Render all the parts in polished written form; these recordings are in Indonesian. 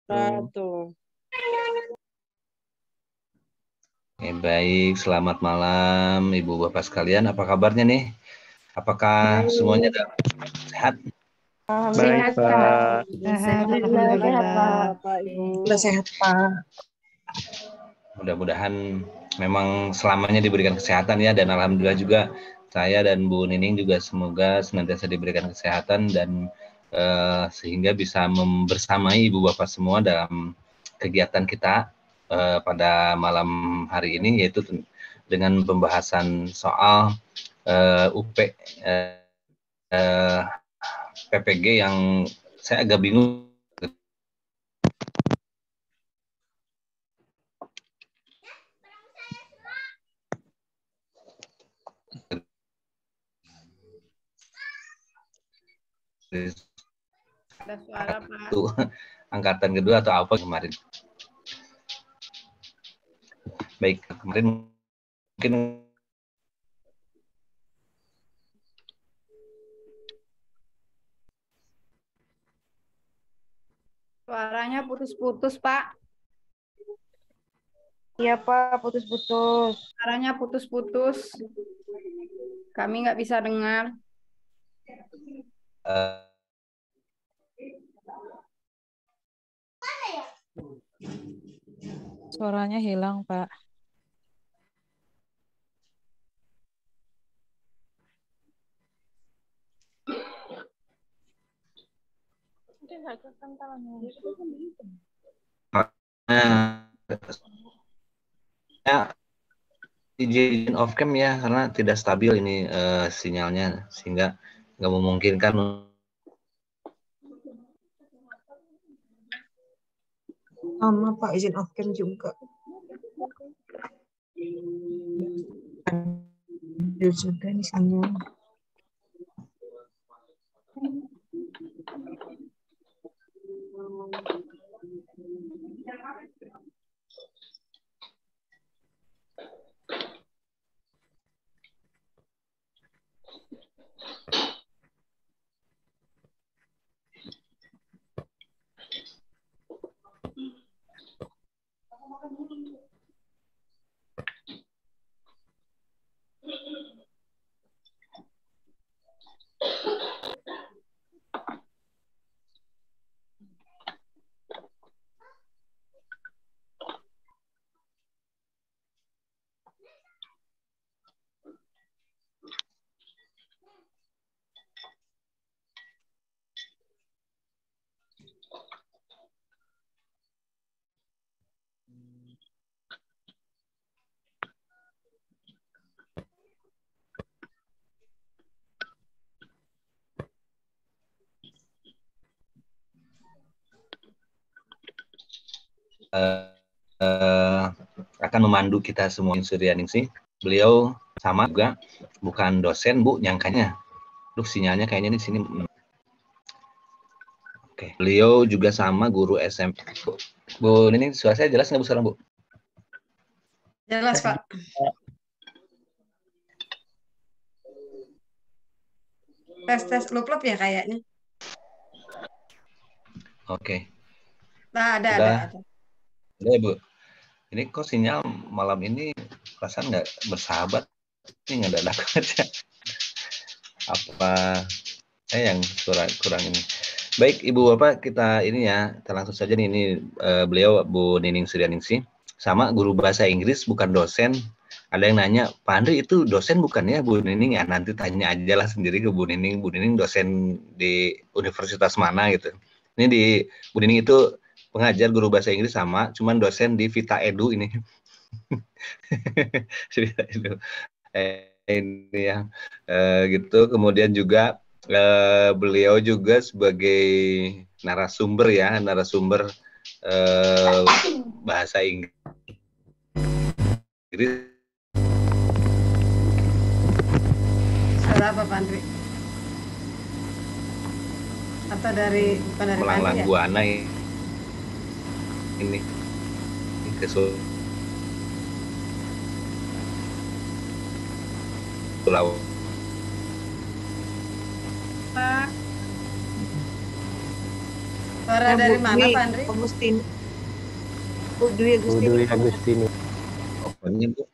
Satu. Baik, selamat malam Ibu Bapak sekalian. Apa kabarnya nih? Apakah semuanya sehat? Baik, Pak. Alhamdulillah, Pak Ibu. Sudah sehat, Pak. Mudah-mudahan memang selamanya diberikan kesehatan ya, dan alhamdulillah juga saya dan Bu Nining juga semoga senantiasa diberikan kesehatan dan sehingga bisa membersamai Ibu Bapak semua dalam kegiatan kita pada malam hari ini, yaitu dengan pembahasan soal UP PPG yang saya agak bingung. Ada suara, Pak. Itu angkatan kedua atau apa kemarin? Baik, kemarin mungkin Suaranya putus-putus, Pak. Iya, Pak, putus-putus. Suaranya putus-putus. Kami nggak bisa dengar. Suaranya hilang, Pak. izin off cam ya, karena tidak stabil ini sinyalnya, sehingga nggak memungkinkan. Sama, Pak, izin off cam juga. Ada juga di sana. Akan memandu kita semua. Suryaningsih, beliau sama juga bukan dosen Bu, nyangkanya. Duh, sinyalnya kayaknya di sini. Oke, beliau juga sama guru SMP. Bu, ini suara saya jelas nggak Bu sekarang, Bu? Jelas, Pak. Tes lup-lup ya kayaknya. Oke. Nah, ada. Ada ya, Bu. Ini kok sinyal malam ini perasaan nggak bersahabat, ini nggak ada aja. Apa saya yang kurang ini? Baik, Ibu Bapak, kita ini ya, kita langsung saja nih, ini beliau Bu Nining Suryaningsih, sama guru bahasa Inggris, bukan dosen. Ada yang nanya, Pak Andri itu dosen bukan ya Bu Nining? Ya nanti tanya aja lah sendiri ke Bu Nining. Bu Nining dosen di universitas mana gitu. Ini di Bu Nining itu pengajar guru bahasa Inggris sama, cuman dosen di Vita Edu ini. Vita Edu. Ini ya, gitu. Kemudian juga beliau juga sebagai narasumber ya, narasumber bahasa Inggris. Suara apa, Pak Andri? Atau dari bukan dari Melanglang Pak Andri, Buana ini ke Sulawesi. Pak. Suara dari mana, Pak Andri? Agustin. Dwi Agustin. Dwi Agustini. Pokoknya Bu.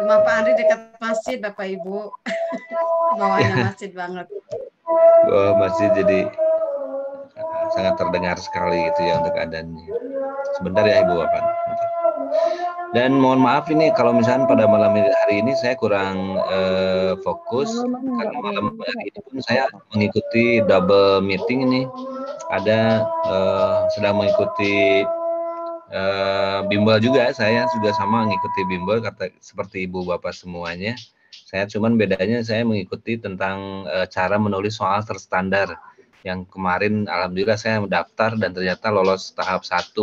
Rumah Pak Andri dekat masjid, Bapak Ibu. Bawahnya masjid banget. Oh, masih jadi sangat terdengar sekali gitu ya untuk keadaannya. Sebentar ya Ibu Bapak. Dan mohon maaf ini kalau misalnya pada malam hari ini saya kurang fokus karena malam hari ini pun saya mengikuti double meeting ini. Ada sedang mengikuti bimbel juga, saya juga sama mengikuti bimbel seperti Ibu Bapak semuanya. Saya cuman bedanya saya mengikuti tentang cara menulis soal terstandar. Yang kemarin alhamdulillah saya mendaftar dan ternyata lolos tahap 1.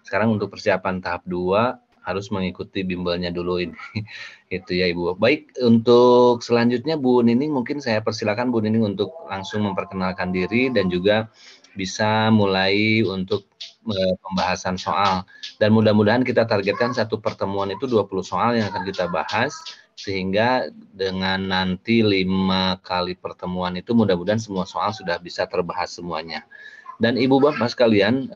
Sekarang untuk persiapan tahap 2 harus mengikuti bimbelnya dulu ini. Itu ya Ibu. Baik, untuk selanjutnya Bu Nining mungkin saya persilakan Bu Nining untuk langsung memperkenalkan diri dan juga bisa mulai untuk pembahasan soal. Dan mudah-mudahan kita targetkan satu pertemuan itu 20 soal yang akan kita bahas, sehingga dengan nanti 5 kali pertemuan itu mudah-mudahan semua soal sudah bisa terbahas semuanya. Dan Ibu Bapak sekalian,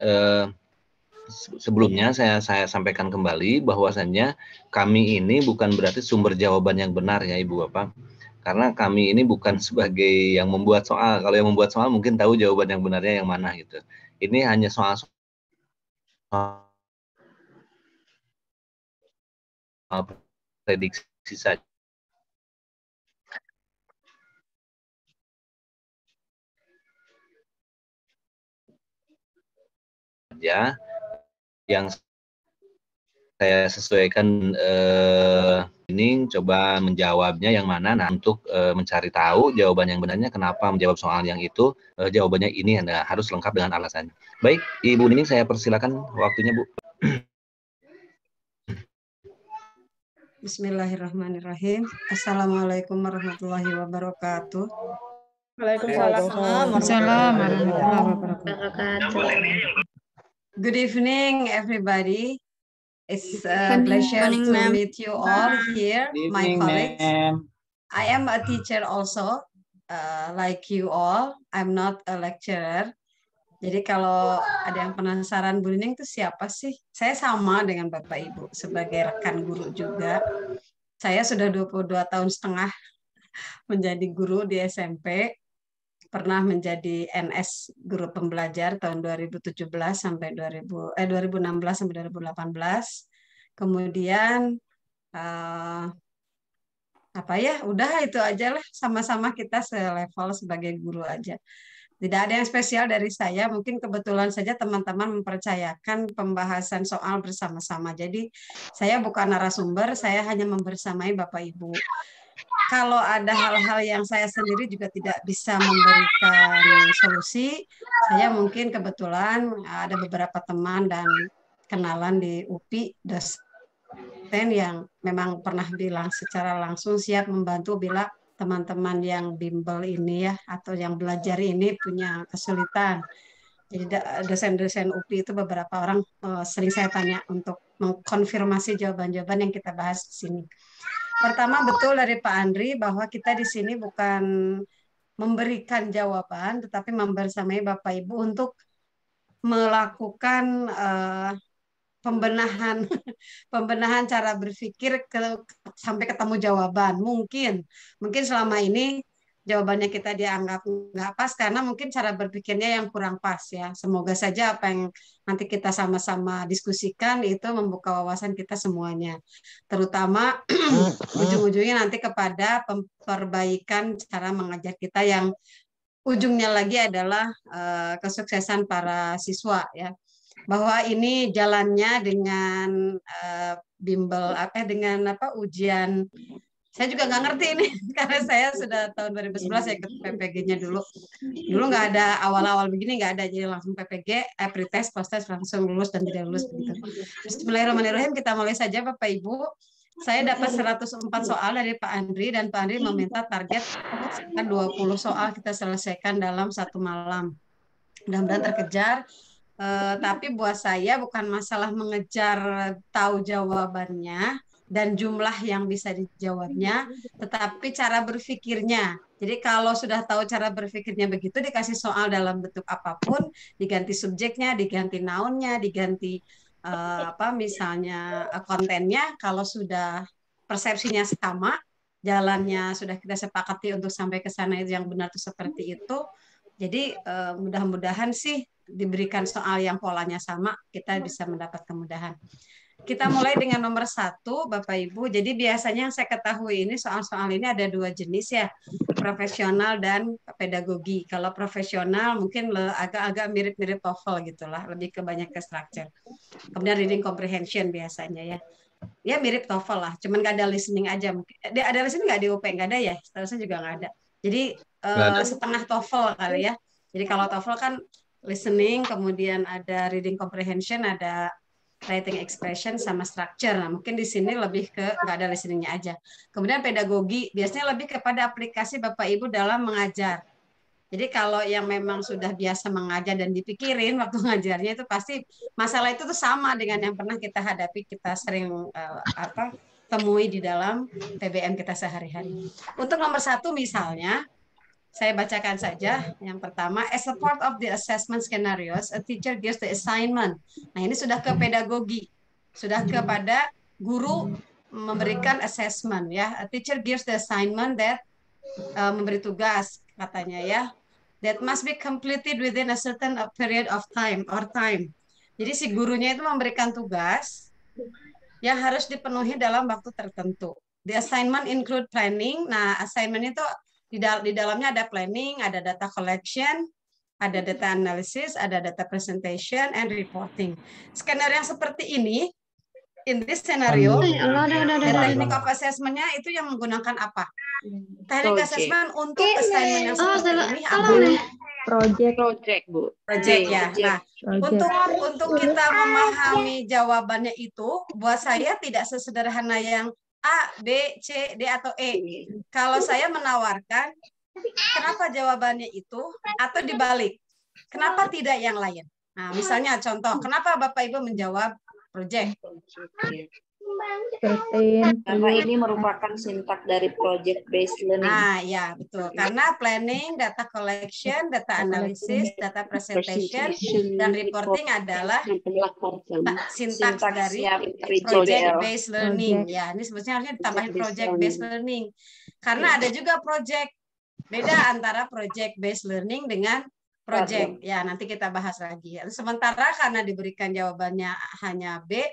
sebelumnya saya sampaikan kembali bahwasannya kami ini bukan berarti sumber jawaban yang benar ya Ibu Bapak. Karena kami ini bukan sebagai yang membuat soal. Kalau yang membuat soal mungkin tahu jawaban yang benarnya yang mana gitu. Ini hanya soal prediksi saja. Yang saya sesuaikan ini coba menjawabnya yang mana. Nah, untuk mencari tahu jawaban yang benarnya kenapa menjawab soal yang itu, jawabannya ini harus lengkap dengan alasannya. Baik, Ibu Nining saya persilakan waktunya Bu. Bismillahirrahmanirrahim. Assalamualaikum warahmatullahi wabarakatuh. Waalaikumsalam warahmatullahi wabarakatuh. Good evening, everybody. It's a pleasure to meet you all here, my colleagues. I am a teacher also, like you all. I'm not a lecturer. Jadi kalau ada yang penasaran Bu Nining itu siapa sih? Saya sama dengan Bapak Ibu sebagai rekan guru juga. Saya sudah 22 tahun setengah menjadi guru di SMP. Pernah menjadi NS guru pembelajar tahun 2017 sampai 2016 sampai 2018. Kemudian apa ya? Udah itu aja lah, sama-sama kita selevel sebagai guru aja. Tidak ada yang spesial dari saya, mungkin kebetulan saja teman-teman mempercayakan pembahasan soal bersama-sama. Jadi saya bukan narasumber, saya hanya membersamai Bapak Ibu. Kalau ada hal-hal yang saya sendiri juga tidak bisa memberikan solusi, saya mungkin kebetulan ada beberapa teman dan kenalan di UPI, dosen yang memang pernah bilang secara langsung siap membantu bila teman-teman yang bimbel ini ya atau yang belajar ini punya kesulitan. Jadi dosen-dosen UPI itu beberapa orang sering saya tanya untuk mengkonfirmasi jawaban-jawaban yang kita bahas di sini. Pertama, betul dari Pak Andri bahwa kita di sini bukan memberikan jawaban, tetapi membersamai Bapak Ibu untuk melakukan pembenahan cara berpikir sampai ketemu jawaban. Mungkin selama ini jawabannya kita dianggap nggak pas karena mungkin cara berpikirnya yang kurang pas ya. Semoga saja apa yang nanti kita sama-sama diskusikan itu membuka wawasan kita semuanya. Terutama ujung-ujungnya nanti kepada perbaikan cara mengajar kita yang ujungnya lagi adalah kesuksesan para siswa ya. Bahwa ini jalannya dengan bimbel ujian. Saya juga nggak ngerti ini karena saya sudah tahun 2011 saya ikut PPG-nya dulu. Dulu nggak ada awal-awal begini, nggak ada, jadi langsung PPG, pretest, post-test langsung lulus dan tidak lulus begitu. Bismillahirrahmanirrahim, kita mulai saja Bapak Ibu. Saya dapat 104 soal dari Pak Andri dan Pak Andri meminta target 20 soal kita selesaikan dalam satu malam. Mudah-mudahan terkejar. Tapi buat saya bukan masalah mengejar tahu jawabannya dan jumlah yang bisa dijawabnya, tetapi cara berpikirnya. Jadi kalau sudah tahu cara berpikirnya begitu, dikasih soal dalam bentuk apapun, diganti subjeknya, diganti nounnya, diganti apa misalnya kontennya, kalau sudah persepsinya sama, jalannya sudah kita sepakati untuk sampai ke sana itu yang benar itu seperti itu. Jadi mudah-mudahan sih diberikan soal yang polanya sama, kita bisa mendapat kemudahan. Kita mulai dengan nomor 1, Bapak Ibu. Jadi biasanya yang saya ketahui ini soal-soal ini ada 2 jenis ya, profesional dan pedagogi. Kalau profesional mungkin agak-agak mirip-mirip TOEFL gitulah, lebih ke banyak ke structure. Kemudian reading comprehension biasanya ya. Ya mirip TOEFL lah, cuman nggak ada listening aja. Ada listening nggak di UP? Nggak ada ya? Setahu saya juga nggak ada. Jadi setengah TOEFL kali ya. Jadi kalau TOEFL kan listening, kemudian ada reading comprehension, ada writing expression sama structure. Nah, mungkin di sini lebih ke nggak ada listeningnya aja. Kemudian pedagogi biasanya lebih kepada aplikasi Bapak Ibu dalam mengajar. Jadi kalau yang memang sudah biasa mengajar dan dipikirin waktu ngajarnya itu pasti masalah itu tuh sama dengan yang pernah kita hadapi, kita sering temui di dalam PBM kita sehari-hari. Untuk nomor 1 misalnya, saya bacakan saja. Yang pertama, as a part of the assessment scenarios, a teacher gives the assignment. Nah, ini sudah ke pedagogi, sudah kepada guru memberikan assessment ya. A teacher gives the assignment that memberi tugas katanya ya. That must be completed within a certain period of time or time. Jadi si gurunya itu memberikan tugas yang harus dipenuhi dalam waktu tertentu. The assignment include planning. Nah, assignment itu di dalamnya ada planning, ada data collection, ada data analysis, ada data presentation, and reporting. Skenario yang seperti ini, in this scenario, teknik of assessment-nya itu yang menggunakan apa? Teknik assessment untuk assignment yang seperti ini apa? Project, Bu. Project ya. Nah, untuk kita memahami jawabannya itu, buat saya tidak sesederhana yang A, B, C, D, atau E. Kalau saya menawarkan, kenapa jawabannya itu, atau dibalik, kenapa tidak yang lain? Nah, misalnya contoh, kenapa Bapak Ibu menjawab project? Karena ini merupakan sintak dari project based learning. Ah, ya betul. Karena planning, data collection, data analysis, data presentation, dan reporting adalah sintak dari project based learning. Ya, ini sebetulnya harusnya ditambahin project based learning. Karena ada juga project. Beda antara project based learning dengan project. Ya, nanti kita bahas lagi. Sementara karena diberikan jawabannya hanya B,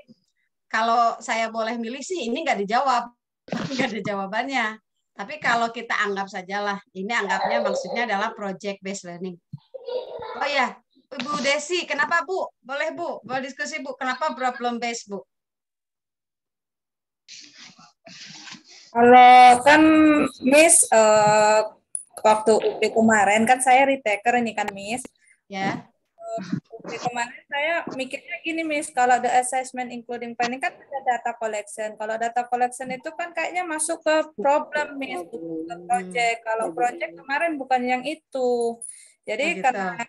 kalau saya boleh milih sih ini nggak dijawab, nggak ada jawabannya. Tapi kalau kita anggap sajalah, ini anggapnya maksudnya adalah project based learning. Oh ya, Bu Desi, kenapa Bu? Boleh Bu, boleh diskusi Bu, kenapa problem based Bu? Kalau kan Miss waktu UP kemarin kan saya retaker ini kan Miss. Ya. Kemarin saya mikirnya gini Miss, kalau the assessment including planning kan ada data collection. Kalau data collection itu kan kayaknya masuk ke problem Miss, bukan ke project. Kalau project kemarin bukan yang itu. Jadi karena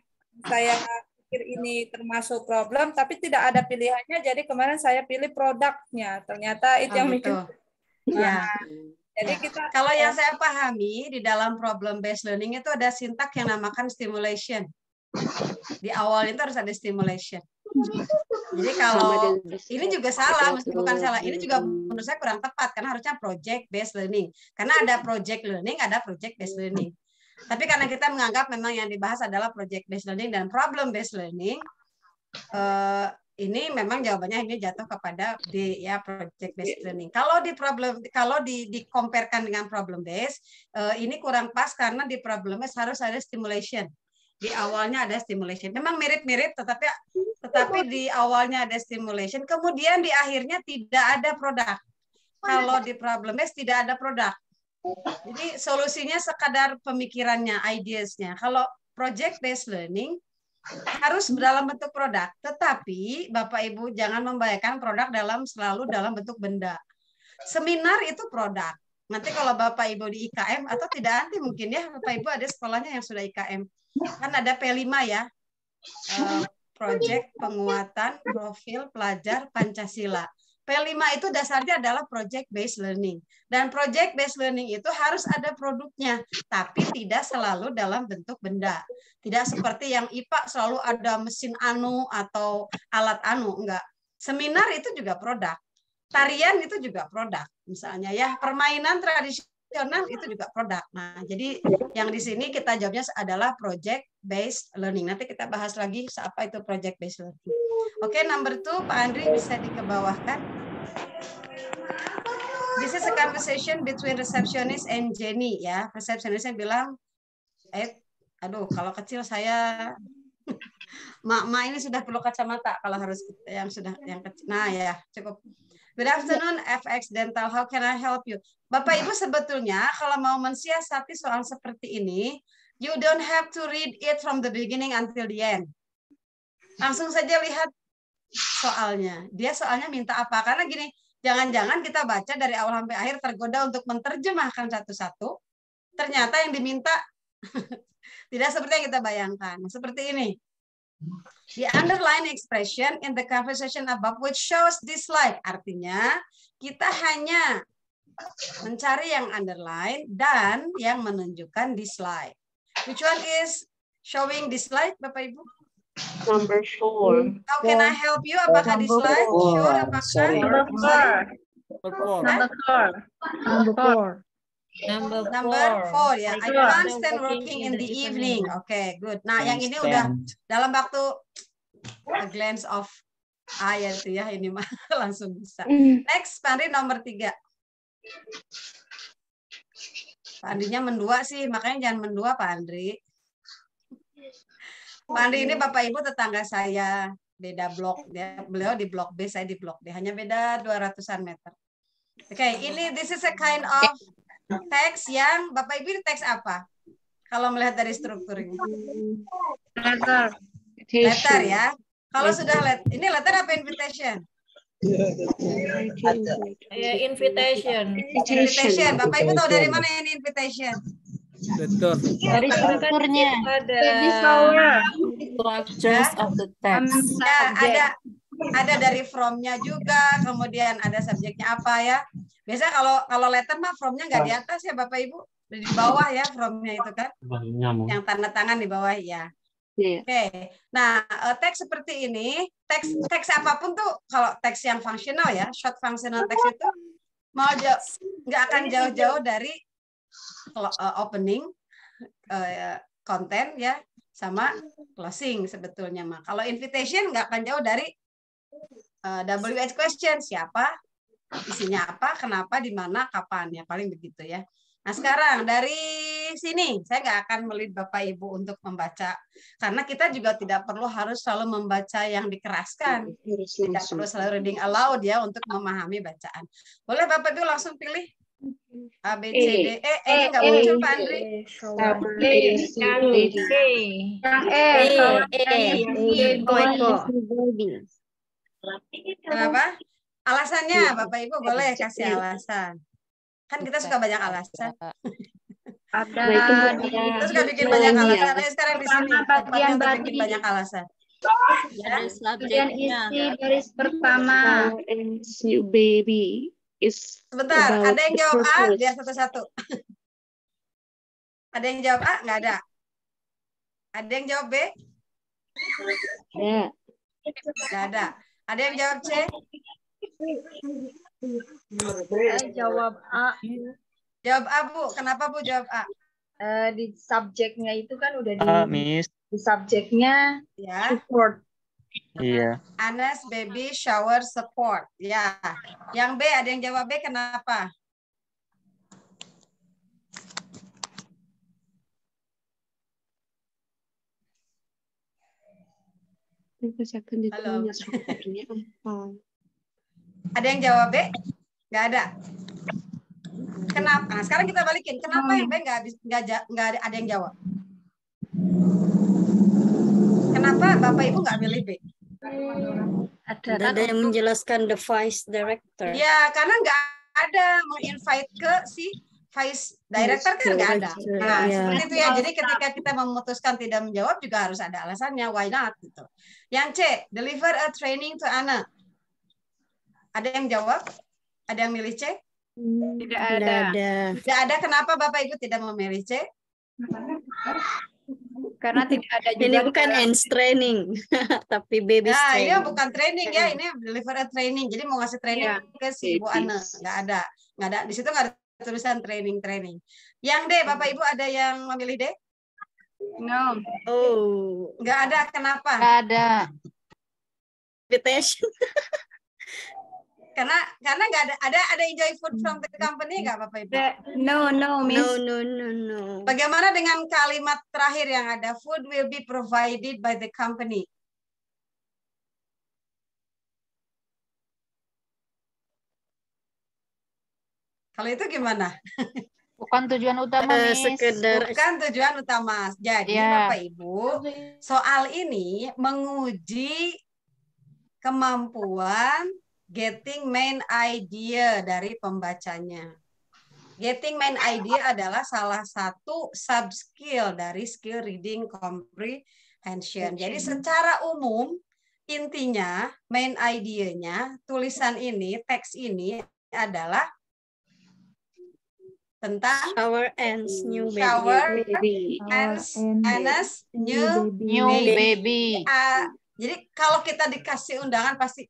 saya pikir ini termasuk problem, tapi tidak ada pilihannya. Jadi kemarin saya pilih produknya. Ternyata itu yang mikir. Ya. Jadi kalau yang saya pahami di dalam problem based learning itu ada sintak yang namakan stimulation. Di awal itu harus ada stimulation. Jadi kalau ini juga salah, bukan salah, ini juga menurut saya kurang tepat karena harusnya project based learning. Karena ada project learning, ada project based learning. Tapi karena kita menganggap memang yang dibahas adalah project based learning dan problem based learning, ini memang jawabannya ini jatuh kepada D ya, project based learning. Kalau dikomparekan dengan problem based, ini kurang pas karena di problem based harus ada stimulation. Di awalnya ada stimulation. Memang mirip-mirip, tetapi di awalnya ada stimulation, kemudian di akhirnya tidak ada produk. Kalau di problem based tidak ada produk. Jadi solusinya sekadar pemikirannya, ideasnya. Kalau project based learning harus dalam bentuk produk, tetapi Bapak Ibu jangan membayangkan produk selalu dalam bentuk benda. Seminar itu produk. Nanti kalau Bapak Ibu di IKM atau tidak nanti mungkin ya Bapak Ibu ada sekolahnya yang sudah IKM. Kan ada P5 ya. proyek penguatan profil pelajar Pancasila. P5 itu dasarnya adalah project based learning. Dan project based learning itu harus ada produknya, tapi tidak selalu dalam bentuk benda. Tidak seperti yang IPA selalu ada mesin anu atau alat anu, enggak. Seminar itu juga produk. Tarian itu juga produk. Misalnya ya, permainan tradisional itu juga produk. Nah, jadi yang di sini kita jawabnya adalah project based learning. Nanti kita bahas lagi apa itu project based learning. Oke, number 2, Pak Andri bisa dikebawahkan. This is a conversation between receptionist and Jenny ya. Receptionistnya bilang, aduh kalau kecil saya, mak ini sudah perlu kacamata kalau harus yang kecil. Nah ya cukup. Good afternoon, FX Dental. How can I help you? Bapak Ibu sebetulnya kalau mau mensiasati soal seperti ini, you don't have to read it from the beginning until the end. Langsung saja lihat soalnya. Dia soalnya minta apa? Karena gini, jangan-jangan kita baca dari awal sampai akhir tergoda untuk menerjemahkan satu-satu. Ternyata yang diminta tidak seperti yang kita bayangkan. Seperti ini. The underline expression in the conversation above which shows this slide. Artinya, kita hanya mencari yang underline dan yang menunjukkan di slide. Which one is showing the slide, Bapak Ibu? Number 4. How can I help you? Apakah di slide? Sure, apakah? Number 4 ya. I can't stand working in the evening. Oke, good. Nah, yang ini udah dalam waktu a glance of eye itu ya, ini mah langsung bisa. Next, Pak Andri nomor 3. Pak Andrinya mendua sih, makanya jangan mendua Pak Andri. Pak Andri ini Bapak Ibu tetangga saya, beda blok. Beliau di blok B, saya di blok D. Hanya beda 200-an meter. Oke, ini this is a kind of teks yang Bapak Ibu ini teks apa? Kalau melihat dari strukturnya. Letter ya. Kalau sudah ini letter apa invitation? Invitation. Invitation. Bapak Ibu tahu dari mana ini invitation? Dari strukturnya. Structures of the text. Ya, ada dari from-nya juga, kemudian ada subjeknya apa ya. Biasanya kalau letter mah from-nya nggak di atas ya Bapak Ibu, di bawah ya from-nya itu kan. Yang tanda tangan di bawah ya. Oke. Nah, teks seperti ini, teks apapun tuh kalau teks yang fungsional ya, short functional text itu nggak akan jauh-jauh dari opening, konten ya, sama closing sebetulnya mah. Kalau invitation nggak akan jauh dari WH question, siapa, isinya apa, kenapa, di mana, kapan ya, paling begitu ya. Nah sekarang dari sini saya nggak akan melihat Bapak Ibu untuk membaca, karena kita juga tidak perlu harus selalu membaca yang dikeraskan, tidak perlu selalu reading aloud ya untuk memahami bacaan. Boleh Bapak Ibu langsung pilih A, B, C, D, E. Ini nggak muncul Pak Andri. Kenapa? Alasannya Bapak Ibu boleh kasih alasan. Kan kita suka banyak alasan. Kita suka bikin banyak alasan. Ayo sekarang di sini tempatnya untuk bikin banyak alasan. Ada subjeknya. Baris pertama. Baby is sebentar, ada yang jawab A biar satu-satu. Ada yang jawab A? Nggak ada. Ada yang jawab B? Ya. Nggak ada. Ada yang jawab C? Jawab A. Jawab A, Bu. Kenapa Bu jawab A? Di subjeknya itu kan udah Miss. di subjeknya Ya. support. Iya. Anas baby shower support. Ya. Yang B, ada yang jawab B, kenapa? Halo. Ada yang jawab B? Nggak ada. Kenapa? Nah, sekarang kita balikin. Kenapa yang B nggak ada yang jawab? Kenapa Bapak Ibu nggak milih B? Ada yang menjelaskan the vice director. Ya, karena nggak ada menginvite ke si vice director kan nggak ada. Director, Nah, ya. seperti itu ya. Jadi ketika kita memutuskan tidak menjawab juga harus ada alasannya. Why not? Gitu. Yang C, deliver a training to Anna. Ada yang jawab? Ada yang milih C? Tidak Tidak ada. ada. Tidak ada. Kenapa Bapak Ibu tidak memilih C? Karena tidak ada juga. Ini bukan hands training, tapi baby Nah, ini training. bukan training ya. Ini deliver a training. Jadi mau ngasih training Iya. ke si Ibu Anna. Nggak ada. Nggak ada. Di situ nggak ada tulisan training. Yang D, Bapak Ibu ada yang memilih D? No. Oh, Nggak ada. Kenapa? Tidak ada. invitation. Karena nggak ada enjoy food from the company nggak Bapak Ibu? No, Miss. No. Bagaimana dengan kalimat terakhir yang ada food will be provided by the company? Kalau itu gimana? Bukan tujuan utama, Miss. Sekedar Bukan tujuan utama. Jadi Iya. Bapak Ibu, soal ini menguji kemampuan getting main idea dari pembacanya. Getting main idea adalah salah satu sub skill dari skill reading comprehension. Jadi secara umum intinya main idea-nya tulisan ini, teks ini adalah tentang shower ends new baby. shower Anna's new baby. Jadi kalau kita dikasih undangan pasti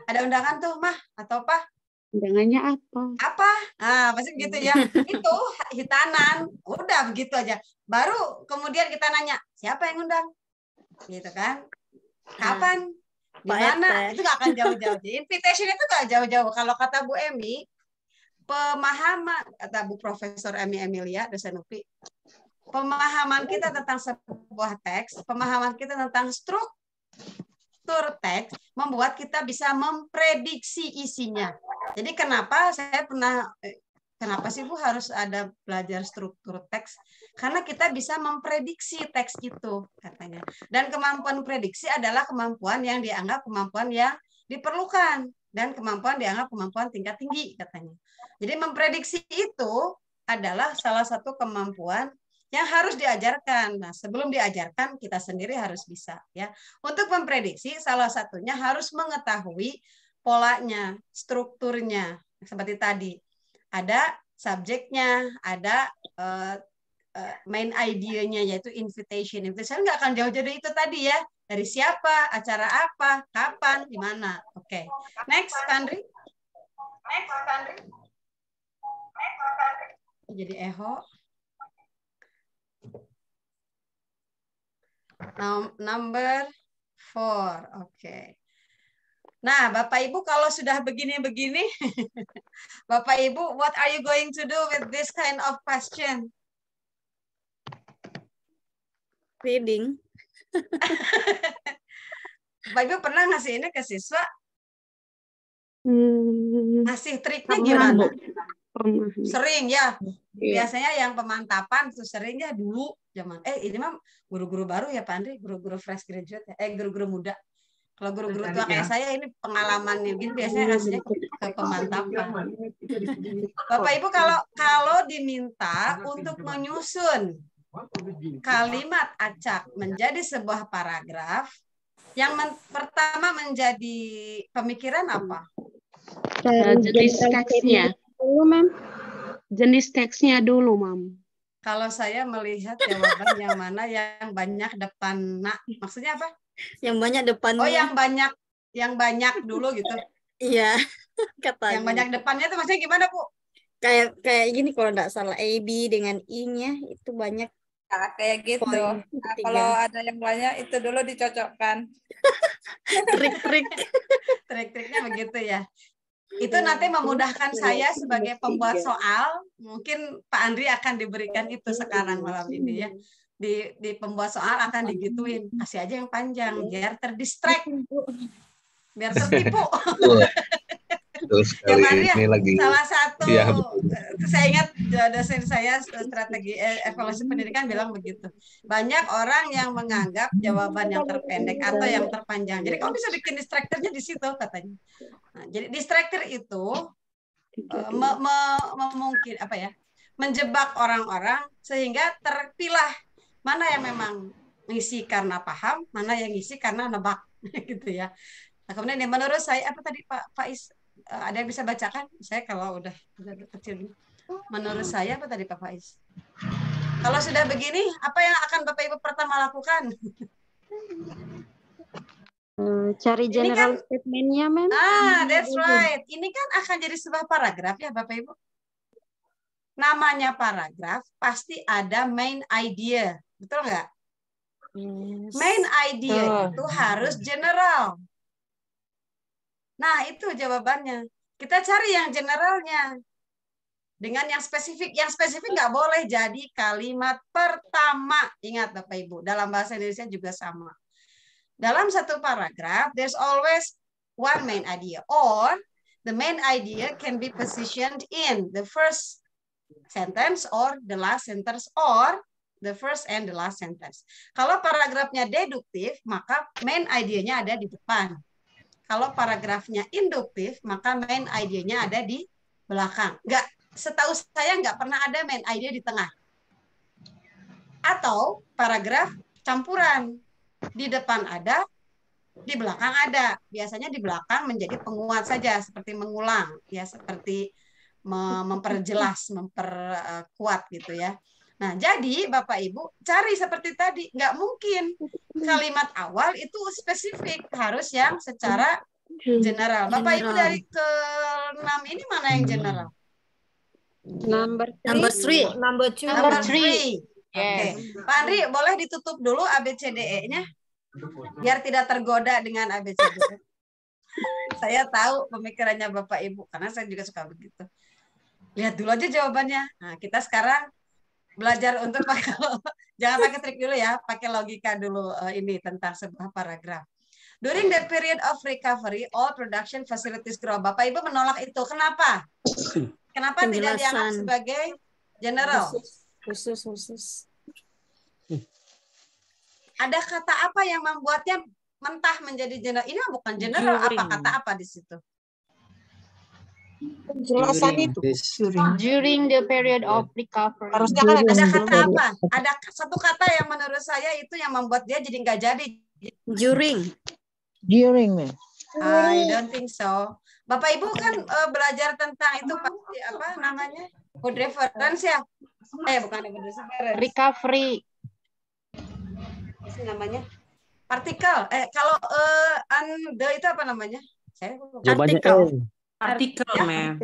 ada undangan tuh mah atau apa? Undangannya apa? Apa? Nah, pasti begitu ya. Itu hitanan. Udah begitu aja. Baru kemudian kita nanya, siapa yang undang? Gitu kan? Kapan? Di mana? Itu gak akan jauh-jauh. Invitation itu gak jauh-jauh. Kalau kata Bu Emi, pemahaman, kata Bu Profesor Emi Emilia, dosen UPI, pemahaman kita tentang sebuah teks, pemahaman kita tentang struktur teks membuat kita bisa memprediksi isinya. Jadi kenapa kenapa sih Bu harus ada belajar struktur teks? Karena kita bisa memprediksi teks itu katanya. Dan kemampuan prediksi adalah kemampuan yang dianggap kemampuan yang diperlukan dan kemampuan dianggap kemampuan tingkat tinggi katanya. Jadi memprediksi itu adalah salah satu kemampuan yang harus diajarkan. Nah, sebelum diajarkan kita sendiri harus bisa ya. Untuk memprediksi salah satunya harus mengetahui polanya, strukturnya. Seperti tadi, ada subjeknya, ada main idea-nya yaitu invitation. Invitation nggak akan jauh-jauh dari itu tadi ya. Dari siapa, acara apa, kapan, di mana. Oke. Next, Pandri. Jadi eho. Number 4. Oke. Nah, Bapak Ibu kalau sudah begini-begini, Bapak Ibu, what are you going to do with this kind of question? Reading. Bapak Ibu pernah ngasih ini ke siswa? Ngasih triknya Pernah, gimana? Bu. Pernah. Sering ya. Iya. Biasanya yang pemantapan tuh sering ya dulu zaman. Ini mah guru-guru baru ya Pak Andri, guru-guru fresh graduate ya. Guru-guru muda. Kalau guru-guru tua kayak saya ini pengalamannya gitu biasanya kasihnya ke pemantapan. Bapak Ibu kalau diminta untuk menyusun kalimat acak menjadi sebuah paragraf, yang pertama menjadi pemikiran apa? Jenis teksnya. Jenis teksnya dulu, Mam. Kalau saya melihat jawaban yang mana yang banyak depan nak, maksudnya apa? Yang banyak depannya. Oh, yang banyak dulu gitu. Iya, katanya. Yang banyak depannya itu maksudnya gimana, Bu? Kayak gini kalau enggak salah AB dengan I-nya itu banyak. Nah, kayak gitu. Nah, kalau ada yang banyak itu dulu dicocokkan. Trik-triknya begitu ya. Itu nanti memudahkan saya sebagai pembuat soal. Mungkin Pak Andri akan diberikan itu sekarang malam ini ya. Di pembuat soal akan digituin. Kasih aja yang panjang biar terdistract. Biar tertipu. Terus Ya, kali Maria, ini lagi salah satu ya. saya ingat dosen saya strategi evaluasi pendidikan bilang begitu. Banyak orang yang menganggap jawaban yang terpendek atau yang terpanjang. Jadi kamu bisa bikin distractornya di situ katanya. Nah, jadi distractor itu mungkin apa ya? menjebak orang-orang sehingga terpilah mana yang memang ngisi karena paham, mana yang ngisi karena nebak gitu ya. Nah, kemudian menurut saya apa tadi Pak Faiz, ada yang bisa bacakan? Saya kalau udah kecil. Menurut saya apa tadi Pak Faiz? Kalau sudah begini, apa yang akan Bapak Ibu pertama lakukan? Cari Ini general kan- statement-nya, Mem. That's right. Ini kan akan jadi sebuah paragraf ya Bapak Ibu. Namanya paragraf pasti ada main idea, betul nggak? Main idea itu harus general. Nah itu jawabannya. Kita cari yang generalnya. Dengan yang spesifik. Yang spesifik nggak boleh jadi kalimat pertama. Ingat Bapak Ibu, dalam bahasa Indonesia juga sama. Dalam satu paragraf, there's always one main idea. Or the main idea can be positioned in the first sentence or the last sentence or the first and the last sentence. Kalau paragrafnya deduktif, maka main idenya ada di depan. Kalau paragrafnya induktif, maka main idenya ada di belakang. Setahu saya nggak pernah ada main idea di tengah. Atau paragraf campuran. Di depan ada, di belakang ada. Biasanya di belakang menjadi penguat saja, seperti mengulang, ya seperti memperjelas, memperkuat gitu ya. Nah, jadi Bapak Ibu cari seperti tadi, nggak mungkin kalimat awal itu spesifik, harus yang secara general. Bapak Ibu dari ke-6 ini mana yang general? Number three. Number two. Number 3. Oke, Yes. Pak Andri boleh ditutup dulu ABCDE-nya biar tidak tergoda dengan ABCDE. Saya tahu pemikirannya Bapak Ibu karena saya juga suka begitu. Lihat dulu aja jawabannya. Nah, kita sekarang belajar untuk jangan pakai trik dulu ya, pakai logika dulu ini tentang sebuah paragraf. During the period of recovery, all production facilities grow. Bapak Ibu menolak itu. Kenapa? Kenapa tidak dianggap sebagai general? Khusus. Ada kata apa yang membuatnya mentah menjadi general? Ini bukan general, apa kata apa di situ? Penjelasan itu. During the period of recovery. Harusnya kan Ada kata apa? Ada satu kata yang menurut saya itu yang membuat dia jadi nggak jadi. During, man. I don't think so. Bapak Ibu kan belajar tentang itu pasti apa namanya? Good reference ya? Bukan good reference. Recovery. Apa sih namanya? Partikel. Kalau the itu apa namanya? Saya Artikel, Mem.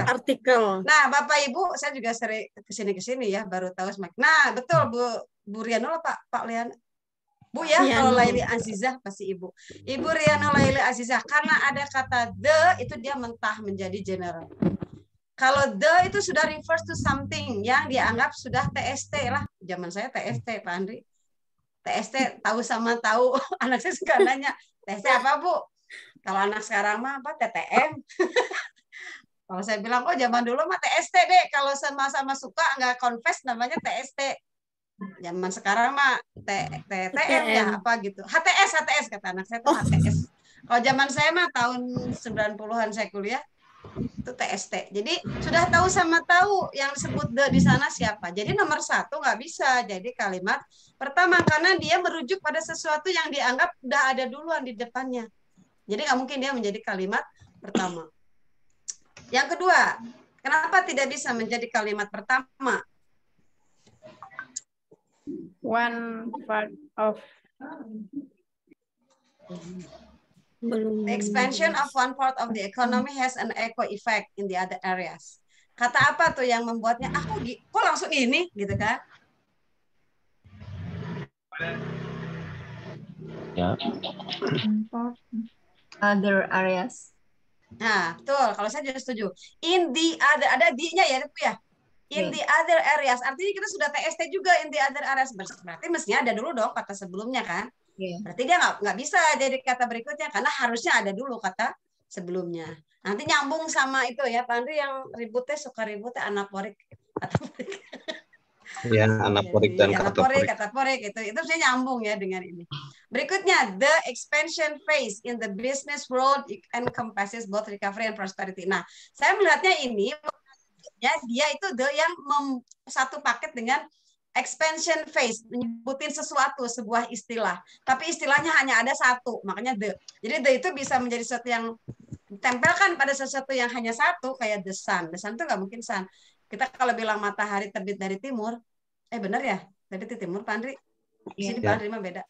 Artikel. Nah, Bapak Ibu, saya juga sering kesini ya, baru tahu semakin. Nah, betul Bu Riano Pak Lian. Bu ya, kalau Laili Azizah pasti Ibu. Ibu Riano Laili Azizah, karena ada kata the itu dia mentah menjadi general. Kalau the itu sudah refers to something yang dianggap sudah TST lah. Zaman saya TST, Pak Andri. TST tahu sama tahu. Anak saya suka nanya, TST apa Bu? Kalau anak sekarang mah apa TTM. Kalau saya bilang, oh zaman dulu mah TST deh. Kalau sama-sama suka nggak confess namanya TST. Zaman sekarang mah TTM ya apa gitu. HTS kata anak saya tuh HTS. Kalau zaman saya mah tahun 90-an saya kuliah itu TST. Jadi sudah tahu sama tahu yang disebut the di sana siapa. Jadi nomor 1 nggak bisa jadi kalimat pertama karena dia merujuk pada sesuatu yang dianggap udah ada duluan di depannya. Jadi nggak mungkin dia menjadi kalimat pertama. Yang kedua, kenapa tidak bisa menjadi kalimat pertama? One part of the expansion of one part of the economy has an echo effect in the other areas. Kata apa tuh yang membuatnya kok langsung ini gitu kan? Ya. Other areas. Nah, betul. Kalau saya juga setuju. In the other, ada di-nya ya, itu ya. In the other areas. Artinya kita sudah TST juga in the other areas. Berarti mestinya ada dulu dong kata sebelumnya kan. Berarti dia nggak bisa jadi kata berikutnya karena harusnya ada dulu kata sebelumnya. Nanti nyambung sama itu ya, Pak Andri yang ributnya suka ributnya anaporik. Ya, anaporik dan kataporik itu saya nyambung ya dengan ini. Berikutnya, the expansion phase in the business world encompasses both recovery and prosperity. Nah, saya melihatnya ini subjeknya dia itu the yang satu paket dengan expansion phase, menyebutin sesuatu, sebuah istilah. Tapi istilahnya hanya ada satu, makanya the. Jadi the itu bisa menjadi sesuatu yang ditempelkan pada sesuatu yang hanya satu, kayak the sun. The sun itu nggak mungkin sun. Kita kalau bilang matahari terbit dari timur, benar ya? Terbit di timur, Pak Andri? Di sini Pak Andri mah beda.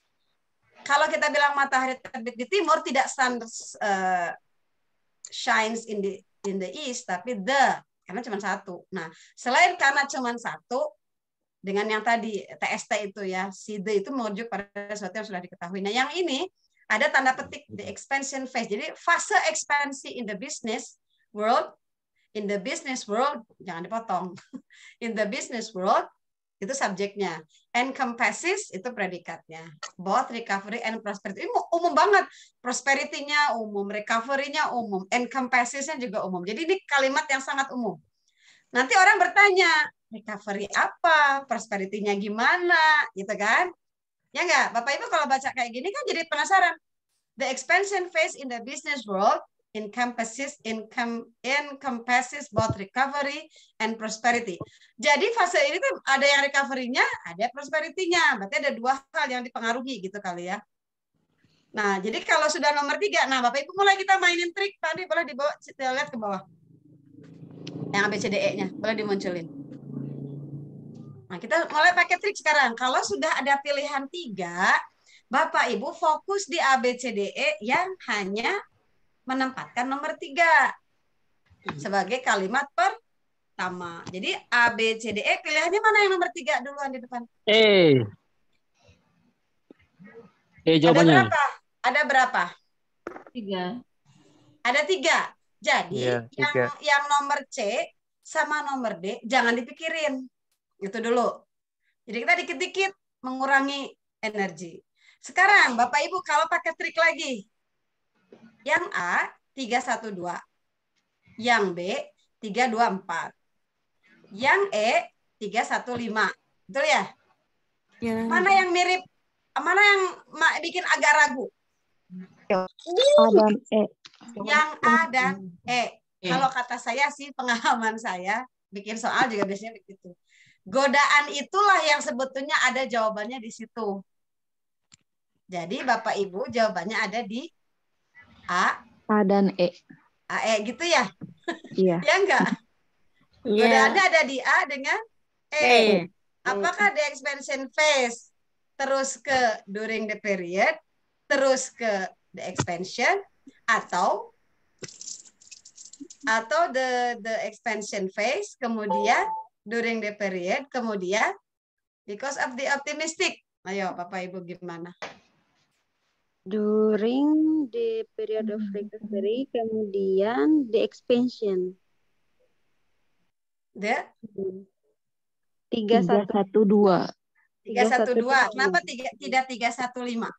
Kalau kita bilang matahari terbit di timur, tidak sun shines in the east, tapi karena cuma satu. Nah, selain karena cuma satu, dengan yang tadi TST itu ya, si the itu merujuk pada sesuatu yang sudah diketahui. Nah, yang ini ada tanda petik the expansion phase. Jadi fase ekspansi in the business world, jangan dipotong. In the business world itu subjeknya. Encompasses itu predikatnya. Both recovery and prosperity. Ini umum banget. Prosperity-nya umum, recovery-nya umum, encompasses-nya juga umum. Jadi ini kalimat yang sangat umum. Nanti orang bertanya, recovery apa? Prosperity-nya gimana? Gitu kan? Ya enggak? Bapak Ibu kalau baca kayak gini kan jadi penasaran. The expansion phase in the business world encompasses both recovery and prosperity. Jadi fase ini tuh ada yang recovery-nya, ada prosperity-nya. Berarti ada dua hal yang dipengaruhi gitu kali ya. Nah, jadi kalau sudah nomor 3, nah Bapak Ibu mulai kita mainin trik. Tadi boleh dibawa, lihat ke bawah. Yang ABCDE-nya, boleh dimunculin. Nah, kita mulai pakai trik sekarang. Kalau sudah ada pilihan 3, Bapak Ibu fokus di ABCDE yang hanya menempatkan nomor 3 sebagai kalimat pertama. Jadi ABCDE pilihannya mana yang nomor 3 duluan di depan? Jawabannya. Ada berapa? 3. Ada 3. Jadi yang nomor C sama nomor D jangan dipikirin. Itu dulu. Jadi kita dikit-dikit mengurangi energi. Sekarang Bapak Ibu kalau pakai trik lagi. Yang A 312, yang B 324, yang E 315. Betul ya? Mana yang mirip? Mana yang bikin agak ragu? A dan E. Yang A dan E. Kalau kata saya sih, pengalaman saya bikin soal juga biasanya begitu. Godaan itulah yang sebetulnya ada jawabannya di situ. Jadi Bapak Ibu jawabannya ada di A dan E. AE gitu ya? Iya. Ya enggak? Godaannya ada di A dengan E. Apakah the expansion phase terus ke during the period, terus ke the expansion, atau the expansion phase kemudian during the period kemudian because of the optimistic. Ayo Bapak Ibu gimana? During the period of recovery, kemudian the expansion. The 312. 312. Kenapa tidak 315?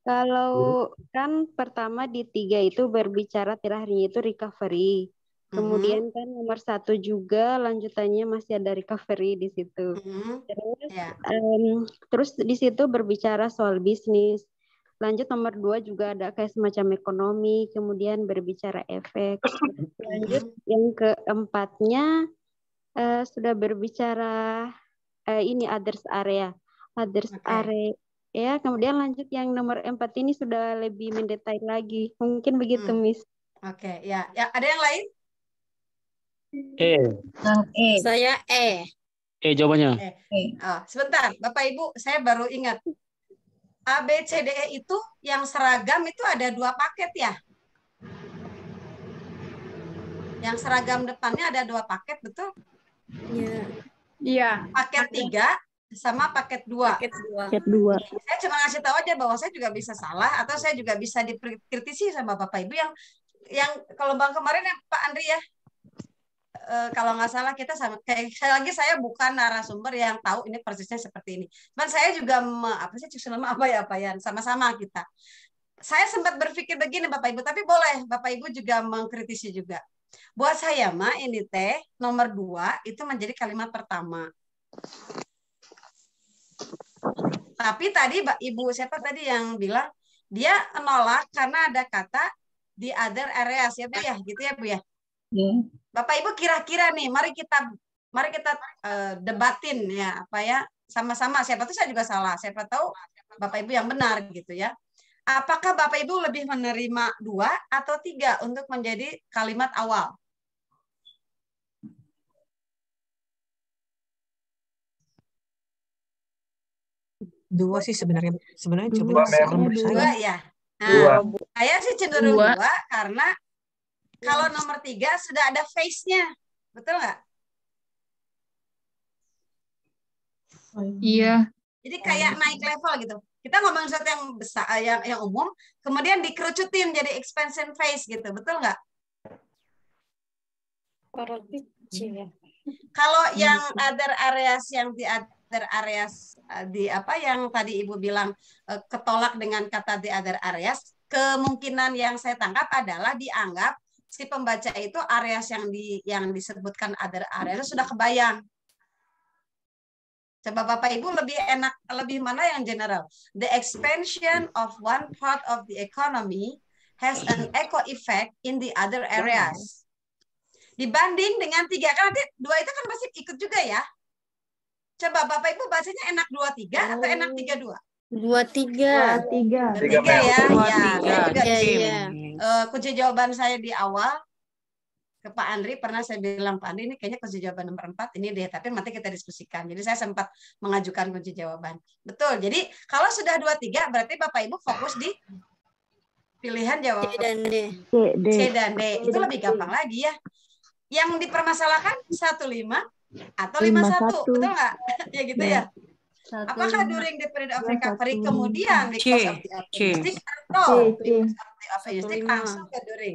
Kalau kan pertama di 3 itu berbicara terakhirnya itu recovery. Kemudian kan nomor 1 juga lanjutannya masih ada recovery di situ. Terus di situ berbicara soal bisnis. Lanjut nomor 2 juga ada kayak semacam ekonomi, kemudian berbicara efek. Lanjut yang keempatnya sudah berbicara ini others area. Ya, kemudian lanjut yang nomor 4 ini sudah lebih mendetail lagi. Mungkin begitu, Miss. Oke, ya. Ada yang lain? Saya E. Jawabannya. Sebentar, Bapak Ibu, saya baru ingat. ABCDE itu yang seragam itu ada 2 paket ya? Yang seragam depannya ada 2 paket, betul? Iya. Paket 3 sama paket 2. Paket 2. Saya cuma ngasih tahu aja bahwa saya juga bisa salah atau saya juga bisa dikritisi sama Bapak Ibu yang kalau bang kemarin ya Pak Andri ya, kalau nggak salah kita sama kayak saya bukan narasumber yang tahu ini persisnya seperti ini. Cuman saya juga apa-apa sama-sama kita. Saya sempat berpikir begini Bapak Ibu, tapi boleh Bapak Ibu juga mengkritisi juga. Buat saya mah ini teh nomor 2 itu menjadi kalimat pertama. Tapi tadi Ibu siapa tadi yang bilang dia nolak karena ada kata di other areas ya Bu ya, gitu ya Bu ya. Bapak Ibu kira-kira nih, mari kita debatin ya, apa ya, sama-sama. Siapa tahu saya juga salah, siapa tahu Bapak Ibu yang benar gitu ya. Apakah Bapak Ibu lebih menerima 2 atau 3 untuk menjadi kalimat awal? Dua sih sebenarnya Dua coba memang. Dua ya. Dua. Nah, saya sih cenderung 2 karena kalau nomor 3 sudah ada face-nya. Betul nggak? Iya. Jadi kayak naik level gitu. Kita ngomong sesuatu yang besar, yang umum, kemudian dikerucutin jadi expansion phase gitu. Betul nggak? Kalau yang other areas, yang di other areas, di apa yang tadi Ibu bilang ketolak dengan kata di other areas, kemungkinan yang saya tangkap adalah dianggap si pembaca itu areas yang disebutkan other areas sudah kebayang. Coba Bapak Ibu lebih enak, lebih mana yang general? The expansion of one part of the economy has an echo effect in the other areas. Dibanding dengan 3, kan nanti 2 itu kan masih ikut juga ya. Coba Bapak Ibu bacanya enak 2-3 atau enak 3-2? 2-3. 3 ya. Iya. Kunci jawaban saya di awal ke Pak Andri, pernah saya bilang, Pak Andri ini kayaknya kunci jawaban nomor 4 ini deh, tapi nanti kita diskusikan. Jadi saya sempat mengajukan kunci jawaban. Betul. Jadi kalau sudah 2-3 berarti Bapak Ibu fokus di pilihan jawaban C dan D. C dan D. Itu lebih gampang lagi ya. Yang dipermasalahkan 15 atau 51, betul nggak? Ya gitu ya. Apakah during the period of recovery kemudian because of the optimistic atau because of the optimistic langsung ke during?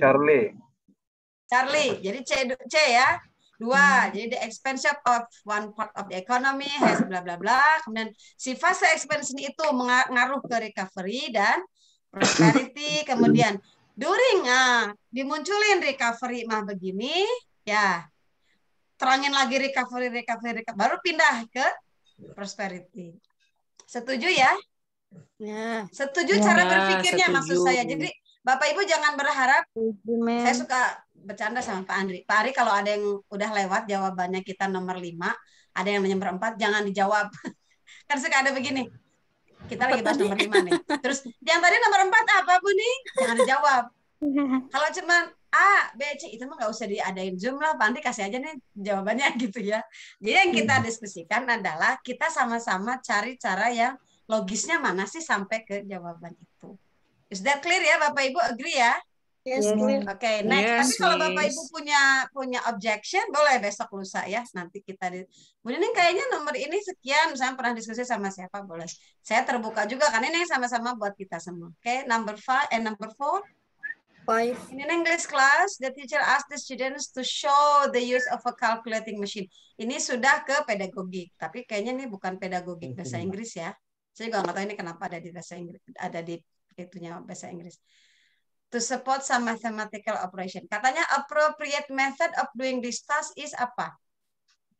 Charlie. Jadi C ya. 2. Jadi the expansion of one part of the economy has bla bla bla. Kemudian si fase expansion itu mengaruh ke recovery dan prosperity. Kemudian during dimunculin recovery mah begini ya. Terangin lagi recovery baru pindah ke prosperity. Setuju ya? Ya. Setuju cara berpikirnya maksud saya. Jadi Bapak Ibu jangan berharap. Saya suka bercanda sama Pak Andri. Pak Andri kalau ada yang udah lewat jawabannya kita nomor 5, ada yang nomor 4, jangan dijawab. Kan suka ada begini. Kita lagi bahas nomor 5 nih. Terus yang tadi nomor 4 apa Bu nih? Jangan dijawab. Kalau cuma A, B, C itu mah nggak usah diadain Zoom lah. Pak Andri kasih aja nih jawabannya gitu ya. Jadi yang kita diskusikan adalah kita sama-sama cari cara yang logisnya mana sih sampai ke jawaban itu. Is that clear ya Bapak Ibu? Agree ya? Yes, clear. Oke, next. Tapi kalau Bapak Ibu punya objection, boleh besok lusa ya. Nanti kita Bu Nining kayaknya nomor ini sekian, misalnya pernah diskusi sama siapa, boleh. Saya terbuka juga karena ini sama-sama buat kita semua. Oke, number 4. In an English class, the teacher asked the students to show the use of a calculating machine. Ini sudah ke pedagogik, tapi kayaknya ini bukan pedagogik bahasa Inggris ya. Saya juga nggak tahu ini kenapa ada di bahasa Inggris, ada di itunya bahasa Inggris. To support some mathematical operation. Katanya appropriate method of doing this task is apa?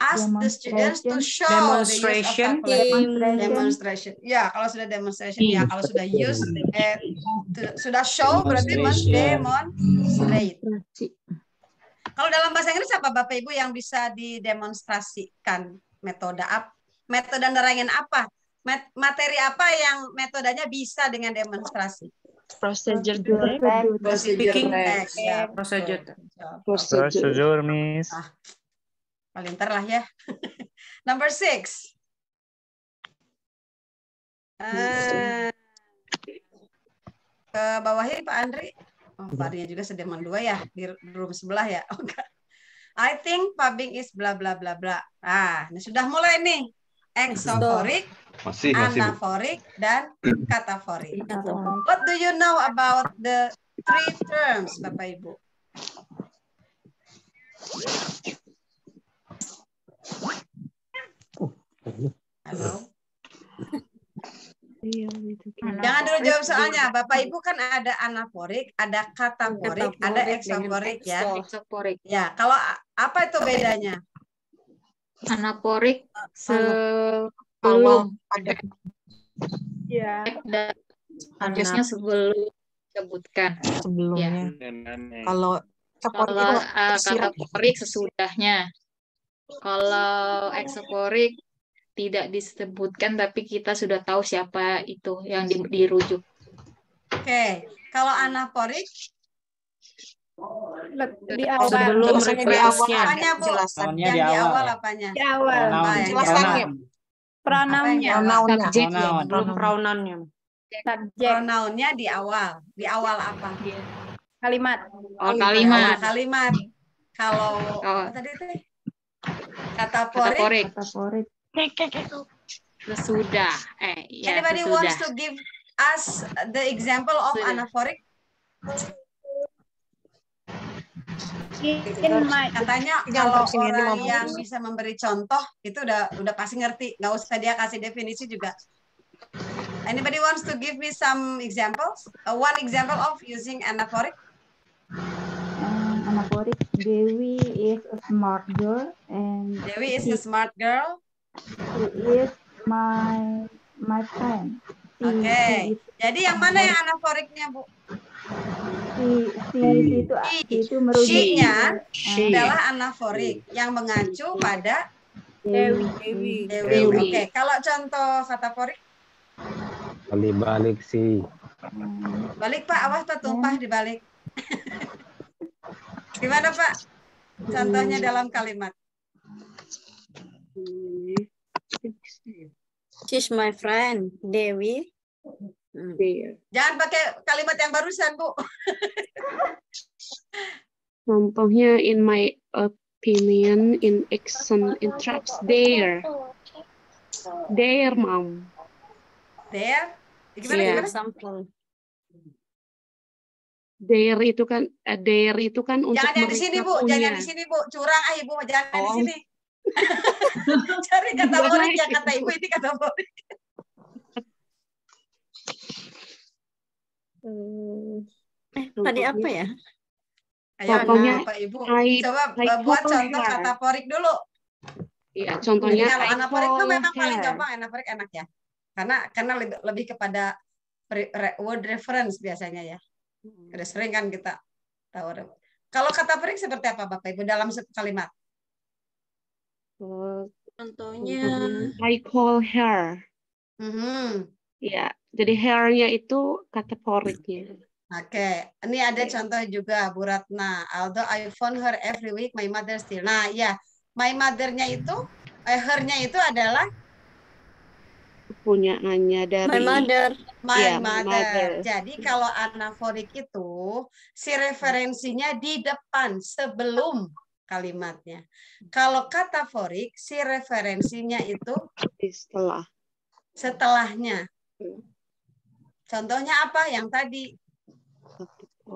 Ask the students to show Demonstration. the use of calculator. Demonstration. Ya, kalau sudah demonstration ya, kalau sudah use sudah show berarti mendemonstrate. Kalau dalam bahasa Inggris apa Bapak Ibu yang bisa didemonstrasikan? Metode nerangin apa? Materi apa yang metodenya bisa dengan demonstrasi? Procedure text. Ya, Procedure, Miss. Paling ntar lah ya. Number 6. Ke bawahnya Pak Andri. Oh, Pak Andri juga sedang 2 ya di room sebelah ya. Oh, enggak. I think pubbing is bla bla bla bla. Ini sudah mulai nih. Exophoric, anaphoric, dan cataphorik. What do you know about the 3 terms, Bapak Ibu? Halo. Jangan dulu jawab soalnya. Bapak Ibu kan ada anaforik, ada kataforik, ada eksoforik ya. Ya, kalau apa itu bedanya? Anaporik sebelum ada adjustnya sebelum disebutkan sebelumnya. Ya. Kalau Exoporik Kalau itu sirup. kataporik sesudahnya. Kalau eksoporik tidak disebutkan, tapi kita sudah tahu siapa itu yang dirujuk. Oke, kalau anaporik Di awal. Sebelum referensinya. apanya Bu? Tahunnya Yang di di awal awal ya? apanya? Di awal. Baik. Penjelasannya. Pronounnya. Pronounnya. Subjek. Belum pronounnya. Subjek. Pronounnya di awal. Di awal apa? Kalimat. Oh, Di kalimat. awal kalimat. Kalau Oh. apa tadi itu? Kataporik. Kataporik. Sesudah. Ya, Anybody sesudah. wants to give us the example of Sudah. anaphoric? In my Katanya kalau orang yang bisa memberi contoh itu udah pasti ngerti, nggak usah dia kasih definisi juga. Anybody wants to give me some examples? One example of using anaphoric? Anaphoric, Dewi is a smart girl and Dewi is a smart girl. she is my friend. Oke. Jadi yang mana yang anaphoricnya, Bu? Si itu merujuk She-nya She. adalah anaforik yang mengacu pada Dewi. Oke, kalau contoh kataporik, Balik sih. balik Pak, awas Pak tumpah dibalik. Gimana Pak? Contohnya dalam kalimat. She's my friend, Dewi. Jangan pakai kalimat yang barusan, Bu. Contohnya, in my opinion, in action interrupts there, mom. There? Gimana? Yeah. Gimana? There itu kan untuk Jangan yang di sini, Bu. Jangan yang di sini, Bu. Curang, Ibu. Jangan di sini. Cari kataporik yang kata Ibu ini kataporik. Tadi apa ya? Ayo, Contohnya, Pak Ibu. I Coba buat call contoh her. kataporik dulu. Iya, Jadi contohnya kalau I anaporik itu call memang paling her. gampang, anaporik enak ya. Karena lebih kepada word reference biasanya ya. Udah sering kan kita tahu. Kalau kataporik seperti apa Bapak Ibu dalam satu kalimat? Contohnya I call her. Ya, jadi her-nya itu kataporiknya. Oke, ini ada contoh juga Bu Ratna. Although I phone her every week, my mother still. Nah, ya, my mother-nya itu, her-nya itu adalah Punyaannya dari my mother. my Ya, mother. Jadi kalau anaforik itu si referensinya di depan sebelum kalimatnya. Kalau kataforik si referensinya itu setelah. Setelahnya. Contohnya apa? Yang tadi.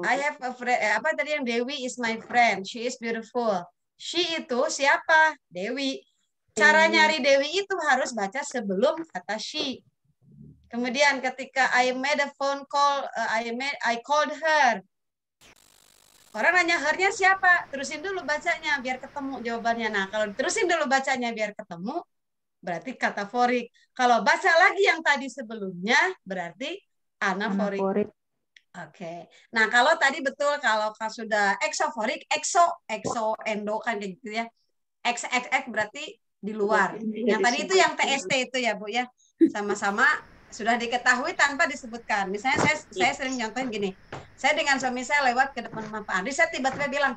I have a friend. Apa tadi yang Dewi is my friend. She is beautiful. She itu siapa? Dewi. Cara nyari Dewi itu harus baca sebelum kata she. Kemudian ketika I made a phone call, I called her. Orang nanya her-nya siapa? Terusin dulu bacanya biar ketemu jawabannya. Nah, kalau terusin dulu bacanya biar ketemu, berarti kataforik. Kalau baca lagi yang tadi sebelumnya, berarti anaforik. Oke. Nah, kalau tadi betul kalau sudah exoforik, exo endo kan kayak gitu ya. X berarti di luar. Yang tadi itu yang TST itu ya, Bu ya. Sama-sama sudah diketahui tanpa disebutkan. Misalnya saya sering nyontohin gini. Saya dengan suami saya lewat ke depan rumah Pak Andri, saya tiba-tiba bilang,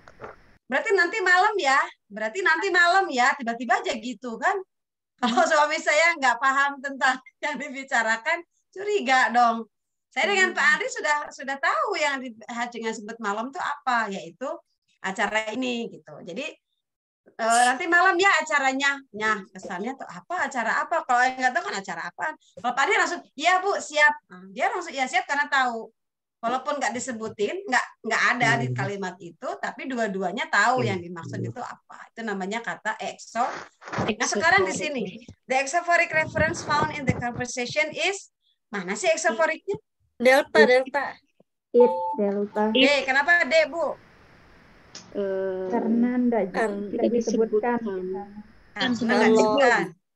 "Berarti nanti malam ya?" Berarti nanti malam ya, tiba-tiba aja gitu kan. Kalau suami saya nggak paham tentang yang dibicarakan, curiga dong. Saya dengan Pak Andri sudah tahu yang dengan sebut malam itu apa, yaitu acara ini gitu. Jadi nanti malam ya acaranya. Nah, kesannya tuh apa acara apa? Kalau yang nggak tahu kan acara apa? Kalau Pak Andri langsung, "Iya Bu, siap." Nah, dia langsung ya siap karena tahu. Walaupun nggak disebutin, nggak ada di kalimat itu, tapi dua-duanya tahu yang dimaksud itu apa. Itu namanya kata exo. Nah, sekarang di sini, the exophoric reference found in the conversation is mana sih exophoricnya? Delta. Delta. D, kenapa D, Bu? Karena tidak disebutkan.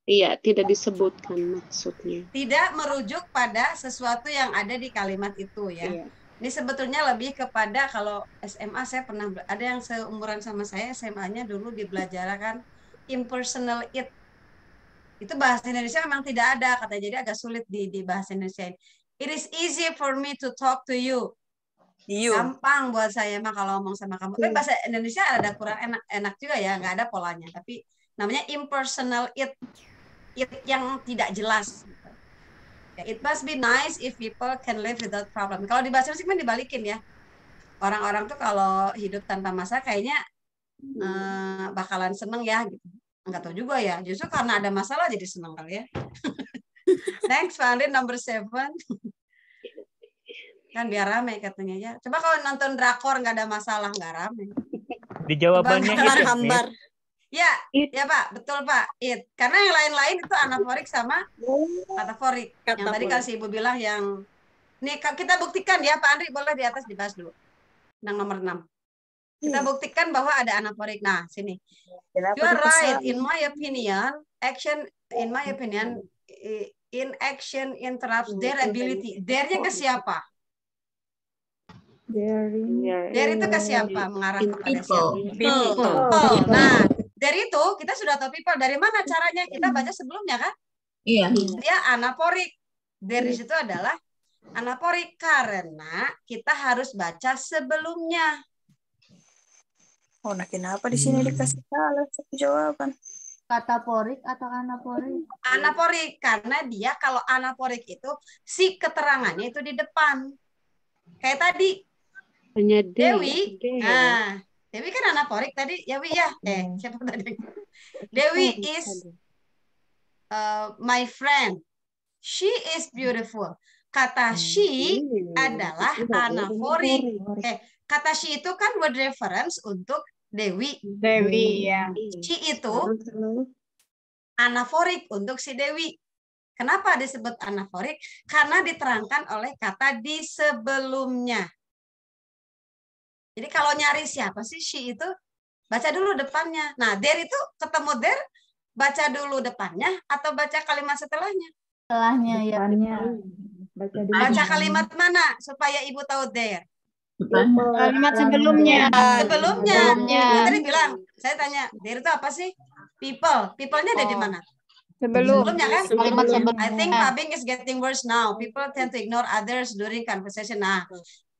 Iya, tidak disebutkan maksudnya. Tidak merujuk pada sesuatu yang ada di kalimat itu ya. Ini sebetulnya lebih kepada kalau SMA saya pernah ada yang seumuran sama saya SMA-nya dulu dibelajarkan impersonal it. Itu bahasa Indonesia memang tidak ada kata, jadi agak sulit di bahasa Indonesia. It is easy for me to talk to you. Gampang buat saya mah kalau ngomong sama kamu. Tapi bahasa Indonesia ada kurang enak juga ya, nggak ada polanya. Tapi namanya impersonal it yang tidak jelas. It must be nice if people can live without problem. Kalau di bahasa Indonesia kan dibalikin ya. Orang-orang tuh kalau hidup tanpa masalah kayaknya bakalan seneng ya gitu. Enggak tahu juga ya. Justru karena ada masalah jadi seneng kali ya. Next, Pak Andri, number 7. Kan biar rame katanya ya. Coba kalau nonton drakor nggak ada masalah, nggak rame. Di jawabannya itu, hambar. Ya, ya Pak, betul Pak. It. Karena yang lain-lain itu anaforik sama kataforik. Yang tadi kalau si Ibu bilang yang nih kita buktikan ya Pak Andri, boleh di atas dibahas dulu. Yang nomor 6. Kita buktikan bahwa ada anaforik. Nah, sini. You are right. In my opinion, inaction interrupts their ability. Their-nya ke siapa? Their itu ke siapa? Mengarah kepada siapa? People. Nah, dari itu kita sudah tahu people. Dari mana caranya? Kita baca sebelumnya kan? Iya. Dia anaporik. Dari situ adalah anaporik karena kita harus baca sebelumnya. Oh, nah kenapa di sini dikasih salah satu jawaban? Kataporik atau anaporik? Anaporik karena dia kalau anaporik itu si keterangannya itu di depan. Kayak tadi Dewi. Nah, Dewi kan anaporik tadi ya Wi ya. Siapa tadi? Dewi is my friend. She is beautiful. Kata she adalah anaforik. Kata she itu kan word reference untuk Dewi. Dewi ya. She itu anaforik untuk si Dewi. Kenapa disebut anaforik? Karena diterangkan oleh kata di sebelumnya. Jadi kalau nyari siapa sih she itu, baca dulu depannya. Nah, there itu ketemu there, baca dulu depannya atau baca kalimat setelahnya? Setelahnya ya. Baca kalimat mana supaya Ibu tahu there? Kalimat sebelumnya. Sebelumnya. Tadi bilang, saya tanya, there itu apa sih? People. People-nya ada di mana? Sebelumnya kan? Kalimat sebelumnya. I think Pabing is getting worse now. People tend to ignore others during conversation. Nah,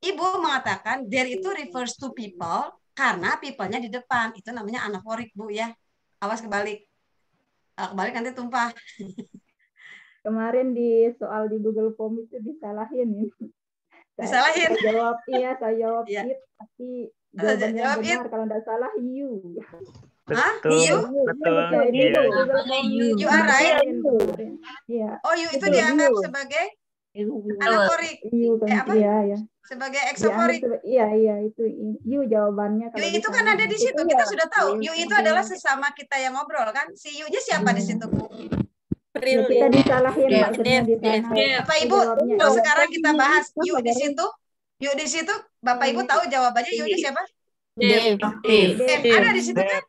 Ibu mengatakan there itu refers to people karena people-nya di depan. Itu namanya anaforik, Bu ya. Awas kebalik. Kebalik nanti tumpah. Kemarin di soal di Google Form itu disalahin. Disalahin. Saya jawab it, tapi jawabannya jawab benar kalau tidak salah you. Betul. You are right. Iya. Oh, you itu dianggap sebagai anaforik. Iya. Sebagai eksoforik. Iya, itu you jawabannya. You itu kan ada di situ. Kita sudah tahu. You itu adalah sesama kita yang ngobrol kan. Si you-nya siapa di situ? Kita disalahin maksudnya di sana. Bapak Ibu, kalau sekarang kita bahas you di situ. You di situ, Bapak Ibu tahu jawabannya you-nya siapa? Dave. Ada di situ kan?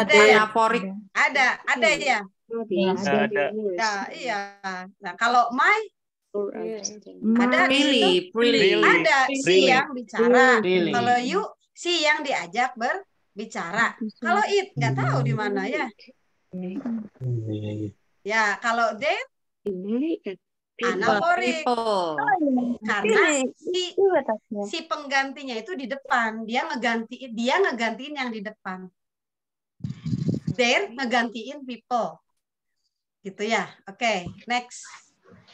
Ada anaforik. Ada ya. Ada. Nah, iya. Nah, kalau my ada Really. ada si yang bicara. Kalau you si yang diajak berbicara. Kalau it nggak tahu di mana ya. Ya, kalau they anaforik. Karena si penggantinya itu di depan. Dia ngegantiin yang di depan. There ngegantiin people. Gitu ya. Oke, next.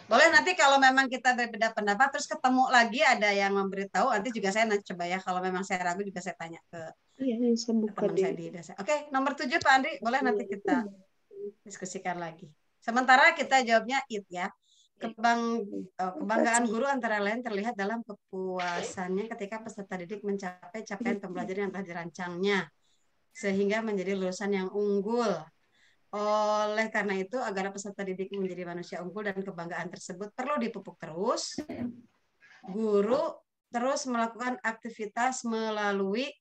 Boleh nanti kalau memang kita berbeda pendapat terus ketemu lagi ada yang memberitahu, nanti juga saya nanti coba ya kalau memang saya ragu juga saya tanya ke teman saya di desa. Oke, nomor 7 Pak Andri, boleh nanti kita diskusikan lagi. Sementara kita jawabnya it ya. Kebanggaan guru antara lain terlihat dalam kepuasannya ketika peserta didik mencapai capaian pembelajaran yang telah dirancangnya sehingga menjadi lulusan yang unggul. Oleh karena itu, agar peserta didik menjadi manusia unggul dan kebanggaan tersebut perlu dipupuk terus. Guru terus melakukan aktivitas melalui.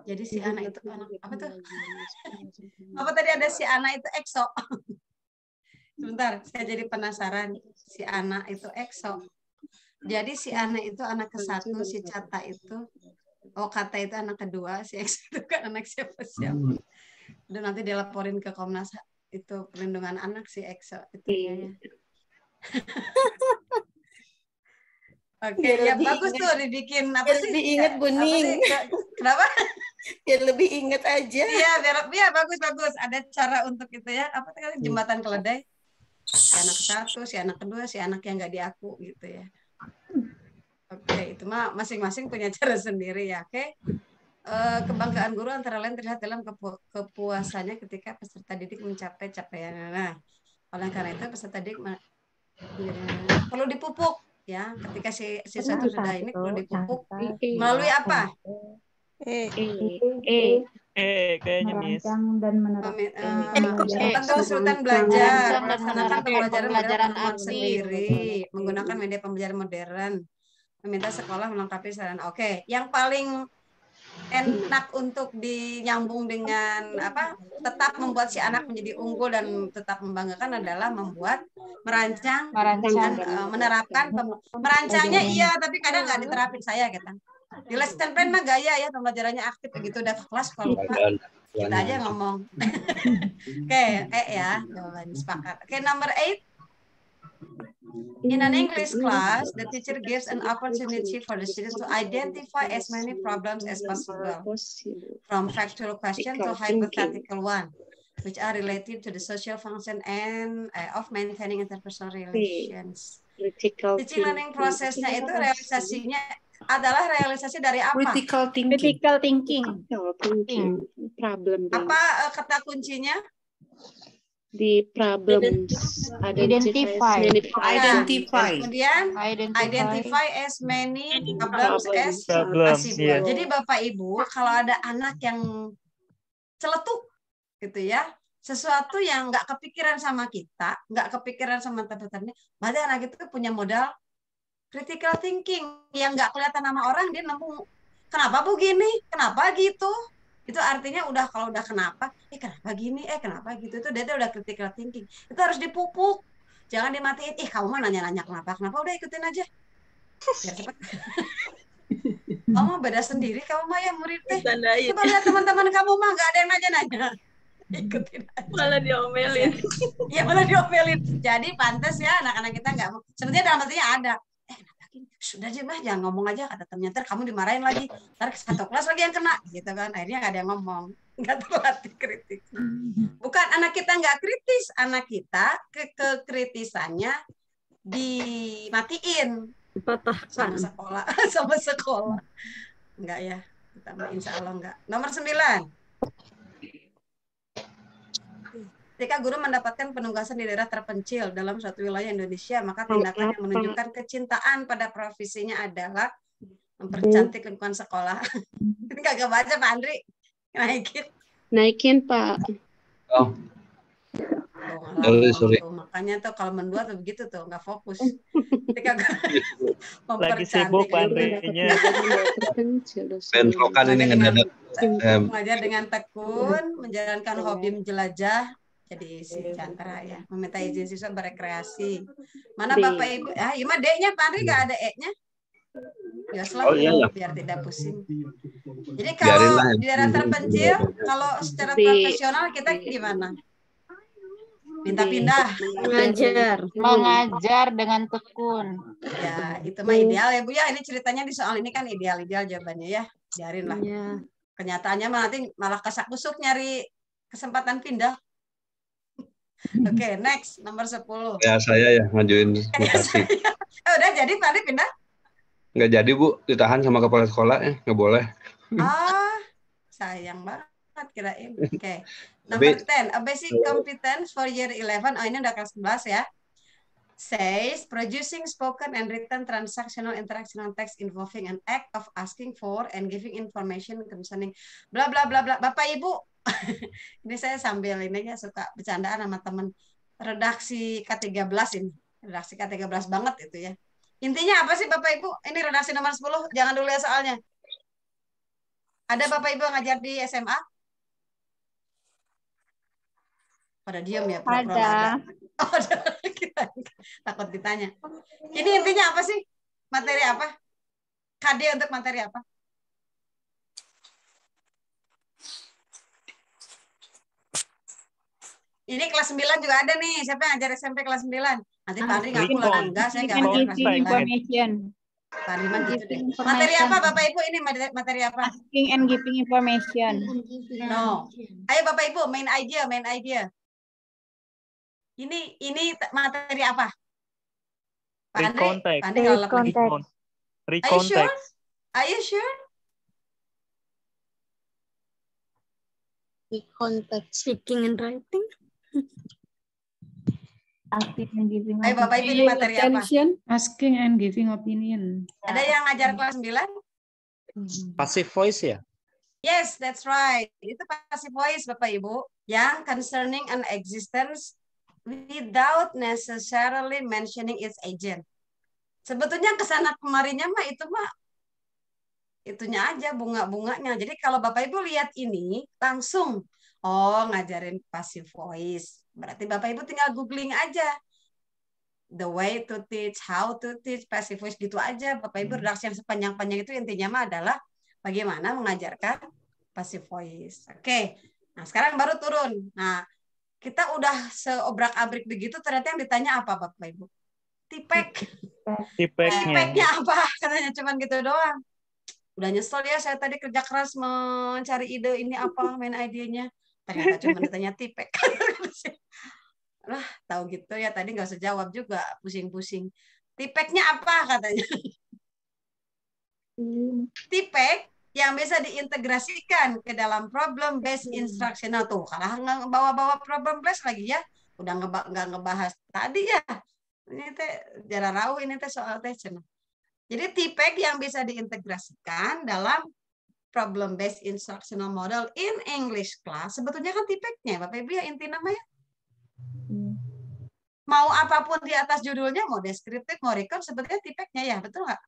Jadi si anak itu anak apa tuh? Apa tadi ada si anak itu ekso? Sebentar, saya jadi penasaran. Si Ana itu EXO. Jadi si Ana itu anak ke-1, si Cata itu, Kata itu anak kedua, si EXO itu kan anak siapa-siapa. Dan nanti dilaporin ke Komnas itu perlindungan anak si EXO itu ya. Oke, ya bagus tuh dibikin apa sih? Lebih inget Buning. Kenapa? Biar lebih inget aja. Iya, biar bagus. Ada cara untuk itu ya. Apa tadi jembatan keledai? Si anak ke-1, si anak kedua, si anak yang nggak diaku gitu ya. Oke, itu mah masing-masing punya cara sendiri ya. Oke. Kebanggaan guru antara lain terlihat dalam kepuasannya ketika peserta didik mencapai capaian. Nah, oleh karena itu peserta didik perlu dipupuk ya. Ketika siswa itu sudah ini perlu dipupuk melalui apa? Kayaknya Miss. Dan kesulitan belajar, melaksanakan pembelajaran sendiri, menggunakan media pembelajaran modern, meminta sekolah melengkapi sarana. Oke, yang paling enak untuk dinyambung dengan apa? Tetap membuat si anak menjadi unggul dan tetap membanggakan adalah merancang dan menerapkan. Merancangnya iya, tapi kadang nggak diterapin saya gitu. Di lesson plan mah gaya ya, pembelajarannya aktif begitu udah ke kelas kalau kita aja ngomong. Oke, ya, jawabannya sepakat. Oke, number 8. In an English class, the teacher gives an opportunity for the students to identify as many problems as possible, from factual question to hypothetical one, which are related to the social function and of maintaining interpersonal relations. Teaching learning prosesnya itu realisasinya adalah realisasi dari apa? Critical thinking. Problem. Apa kata kuncinya? The problems identify. Kemudian identify as many problems as possible. Jadi Bapak Ibu, kalau ada anak yang celetuk gitu ya, sesuatu yang nggak kepikiran sama kita, nggak kepikiran sama teman-temannya, berarti anak itu punya modal critical thinking yang nggak kelihatan sama orang, dia nemu kenapa begini, kenapa gitu. Itu artinya kalau udah kenapa gini, kenapa gitu, itu dia udah critical thinking. Itu harus dipupuk, jangan dimatiin. Kamu mah nanya-nanya kenapa, udah ikutin aja. Biar cepat. Kamu beda sendiri, kamu mah ya murid teh. Coba lihat teman-teman kamu mah nggak ada yang nanya-nanya. Ikutin aja. Malah diomelin. Iya, malah diomelin. Jadi pantas ya anak-anak kita nggak mau. Sebenarnya dalam hatinya ada. Sudah aja mah, jangan ngomong aja, kata temennya, ntar kamu dimarahin lagi, ntar satu kelas lagi yang kena, gitu kan. Akhirnya nggak ada yang ngomong, nggak terlatih kritik. Bukan anak kita nggak kritis, anak kita kekritisannya dimatiin sama sekolah. Enggak ya, kita insya Allah enggak. Nomor 9. Ketika guru mendapatkan penugasan di daerah terpencil dalam suatu wilayah Indonesia, maka tindakan yang menunjukkan kecintaan pada profesinya adalah mempercantik lingkungan sekolah. Ini kagak baca Pak Andri. Naikin Pak. Oh. Sorry. Makanya tuh kalau mendua tuh begitu tuh, nggak fokus. Ketika lagi sibuk Pak Andri-nya. Bentrokan ini ngedadak. Mengajar dengan tekun, menjalankan hobi menjelajah. Jadi si Chandra ya, meminta izin siswa berekreasi. Mana Bapak Ibu? Ima D-nya Pak Andri nggak ada E-nya? Ya selalu biar tidak pusing. Jadi kalau di daerah terpencil, kalau secara profesional kita gimana? Minta pindah. Mengajar dengan tekun. Ya, itu mah ideal ya Bu ya. Ini ceritanya di soal ini kan ideal-ideal jawabannya ya. Biarin lah. Kenyataannya nanti malah kasak-kusuk nyari kesempatan pindah. Oke, next nomor 10. Ya saya ya ngajuin mutasi. Udah jadi Pak Andri pindah? Nggak jadi Bu, ditahan sama kepala sekolah nggak boleh. Sayang banget kirain. Oke. Number 10, a basic competence for year 11. Ini udah kelas 11 ya. Says producing spoken and written transactional interactional text involving an act of asking for and giving information concerning bla bla bla bla. Bapak Ibu, ini saya sambil ini ya suka bercandaan sama temen redaksi K13 ini. Redaksi K13 banget itu ya. Intinya apa sih Bapak Ibu? Ini redaksi nomor 10, jangan dulu ya soalnya. Ada Bapak Ibu yang ngajar di SMA? Pada diam ya, pura-pura nggak ada. Oh, ada. Takut ditanya. Ini intinya apa sih? Materi apa? KD untuk materi apa? Ini kelas 9 juga ada nih. Siapa yang ngajar SMP kelas 9? Nanti Pak Andri ngaku lah. Enggak, saya nggak ngajar kelas 9. Pak Andriman gitu deh. Materi apa Bapak Ibu ini? Materi apa? Asking and giving information. No. Ayo Bapak Ibu, main idea. Ini materi apa? Pak Andri kalau Recontext. Are you sure? Recontext. Speaking and writing. Asking and giving Ayo Bapak Ibu, ini materi apa? Asking and giving opinion. Ada yang ngajar kelas 9? Passive voice ya? Yes, that's right. Itu passive voice Bapak Ibu yang concerning an existence without necessarily mentioning its agent. Sebetulnya kesana kemarinya mah itunya aja, bunga-bunganya. Jadi kalau Bapak Ibu lihat ini langsung, oh ngajarin passive voice. Berarti Bapak Ibu tinggal googling aja. The way to teach, how to teach, passive voice gitu aja. Bapak Ibu redaksi yang sepanjang-panjang itu intinya mah adalah bagaimana mengajarkan passive voice. Oke. Nah, sekarang baru turun. Nah, kita udah seobrak-abrik begitu, ternyata yang ditanya apa Bapak Ibu? Tipek. Tipeknya apa? Katanya cuman gitu doang. Udah nyesel ya, saya tadi kerja keras mencari ide ini apa, main idenya. Ternyata cuma ditanya tipek. Lah, tahu gitu ya, tadi nggak usah jawab juga, pusing-pusing. Tipeknya apa katanya? Tipek yang bisa diintegrasikan ke dalam problem based instructional tuh. Kalau nggak bawa-bawa problem based lagi ya, udah nggak ngebahas tadi ya. Ini teh jarang rawu ini teh soal teh cenah. Jadi tipek yang bisa diintegrasikan dalam problem based instructional model in English class sebetulnya kan tipeknya Bapak Ibu ya inti namanya. Mau apapun di atas judulnya, mau deskriptif, mau recon sebetulnya tipeknya ya, betul nggak?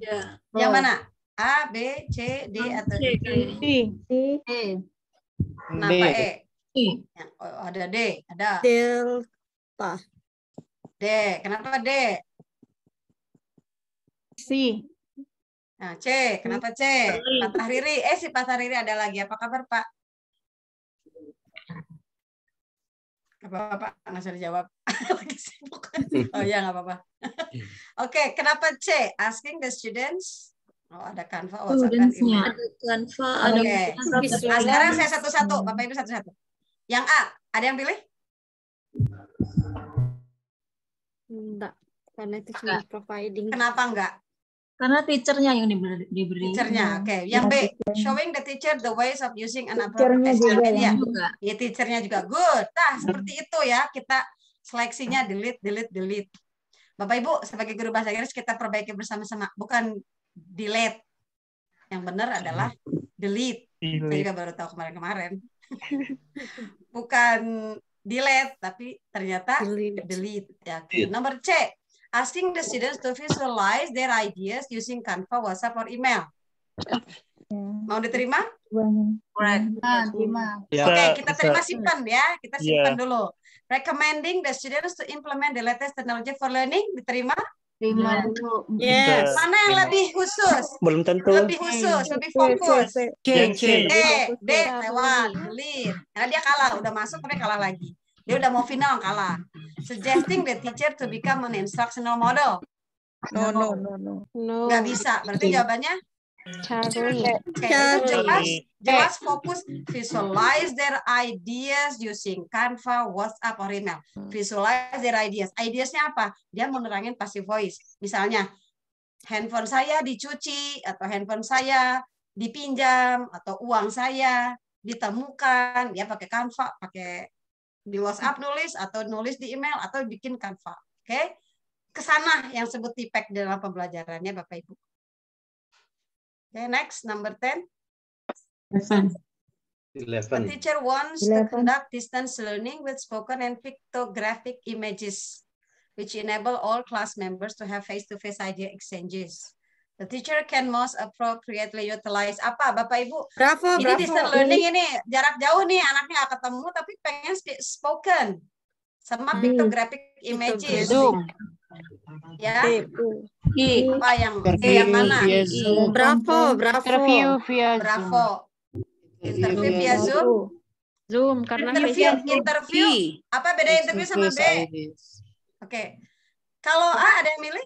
Ya. Yang mana? A, B, C, D atau D? E. Kenapa E? Oh, ada D, ada. Delta. D, kenapa D? C. Nah, C, kenapa C? Pak Tahriri, si Pak Tahriri ada lagi. Apa kabar Pak? Apa Pak? Nggak usah dijawab. Lagi sibuk. Oh ya, nggak apa-apa. Oke, kenapa C? Asking the students. Oh, ada Canva, WhatsApp, dan email. Ada Canva, ada. Nah, sekarang saya satu-satu. Bapak Ibu satu-satu. Yang A, ada yang pilih? Enggak, karena itu cuma providing. Kenapa enggak? Karena teachernya yang diberi. Teachernya, oke. Yang B, showing the teacher the ways of using an appropriate media. Ya, teachernya juga. Good. Nah, seperti itu ya. Kita seleksinya delete. Bapak Ibu, sebagai guru bahasa Inggris kita perbaiki bersama-sama. Bukan delete. Yang benar adalah delete. Saya juga baru tahu kemarin-kemarin. Bukan delete, tapi ternyata delete. Ya, okay. Nomor C. Asking the students to visualize their ideas using Canva, WhatsApp, or email. Mau diterima? Oke, kita terima simpan ya. Kita simpan dulu. Recommending the students to implement the latest technology for learning. Diterima? Terima dulu. Yes. Mana yang lebih khusus? Belum tentu. Lebih khusus, lebih fokus. D, lewat. Delete. Karena dia kalah. Udah masuk tapi kalah lagi. Dia udah mau final kalah. Suggesting the teacher to become an instructional model. No. Nggak bisa. Berarti jawabannya? Jelas fokus. Visualize their ideas using Canva, WhatsApp, or email. Visualize their ideas. Ideasnya apa? Dia mau nerangin passive voice. Misalnya, handphone saya dicuci, atau handphone saya dipinjam, atau uang saya ditemukan. Dia pakai Canva, pakai di WhatsApp nulis atau nulis di email atau bikin Canva. Oke. Kesana yang sebut tipek dalam pembelajarannya Bapak Ibu. Oke, next number 10. 11. The teacher wants to conduct distance learning with spoken and pictographic images which enable all class members to have face-to-face idea exchanges. The teacher can most appropriately utilize apa, Bapak Ibu? Bravo, Ini bravo. distance learning ini jarak jauh nih, anaknya nggak ketemu tapi pengen spoken sama pictographic images. Zoom. Ya. I. Apa yang mana? Bravo, bravo. Interview via Zoom. Bravo. Interview via Zoom. Zoom karena Interview. Apa beda interview sama B? Oke. Kalau A ada yang milih?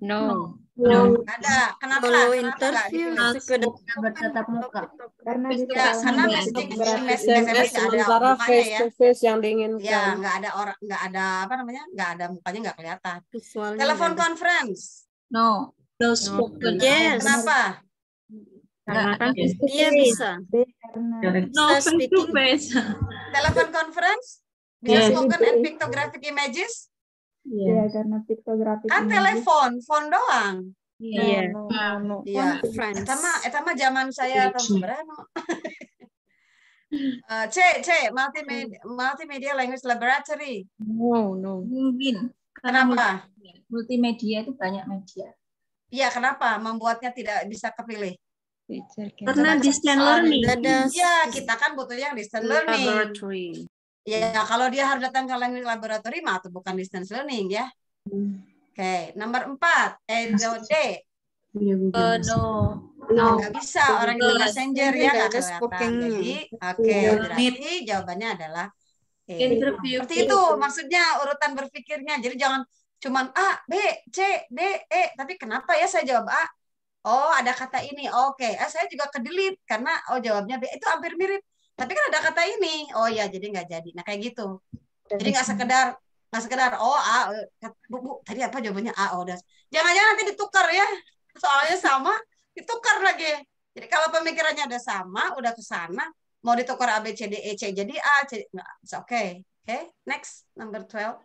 No. Ada. Kenapa? Kalau Kenapa nggak interview dipilih? bertatap muka. Karena bisa Ya, karena messaging SMS nggak ada mukanya ya. face yang diinginkan. Ya, nggak ada orang, nggak ada apa namanya, nggak ada mukanya, nggak kelihatan. visualnya Telepon nggak ada. conference. No. No spoken. Yes. Kenapa? karena kan Dia bisa. No face to face. Telepon conference? Bisa spoken and pictographic images? Iya, karena piktografi. Kan telepon, phone doang. Iya. Iya. Conference. Eta mah zaman saya tahun seberapa? Multimedia Language Laboratory. No. Mungkin. Kenapa? Multimedia itu banyak media. Iya, kenapa? Membuatnya tidak bisa kepilih. Karena distance learning. Iya, kita kan butuh yang distance learning. Laboratory. Ya, kalau dia harus datang ke language laboratory mah itu bukan distance learning ya. Oke, nomor 4, D. No. Nggak bisa orang di messenger ya, nggak kelihatan. Jadi, oke, berarti jawabannya adalah E. Interview. Seperti itu maksudnya urutan berpikirnya. Jadi jangan cuman A, B, C, D, E. Tapi kenapa ya saya jawab A? Oh, ada kata ini. Oke, saya juga ke-delete karena jawabnya B. Itu hampir mirip. Tapi kan ada kata ini. Oh ya, jadi nggak jadi. Nah, kayak gitu. Jadi nggak sekedar oh A, Bu, tadi apa jawabannya A? Oh, udah. Jangan-jangan nanti ditukar ya. Soalnya sama, ditukar lagi. Jadi kalau pemikirannya ada sama, udah ke sana, mau ditukar A, B, C, D, E, C jadi A, C. Nah, oke. Oke, next number 12.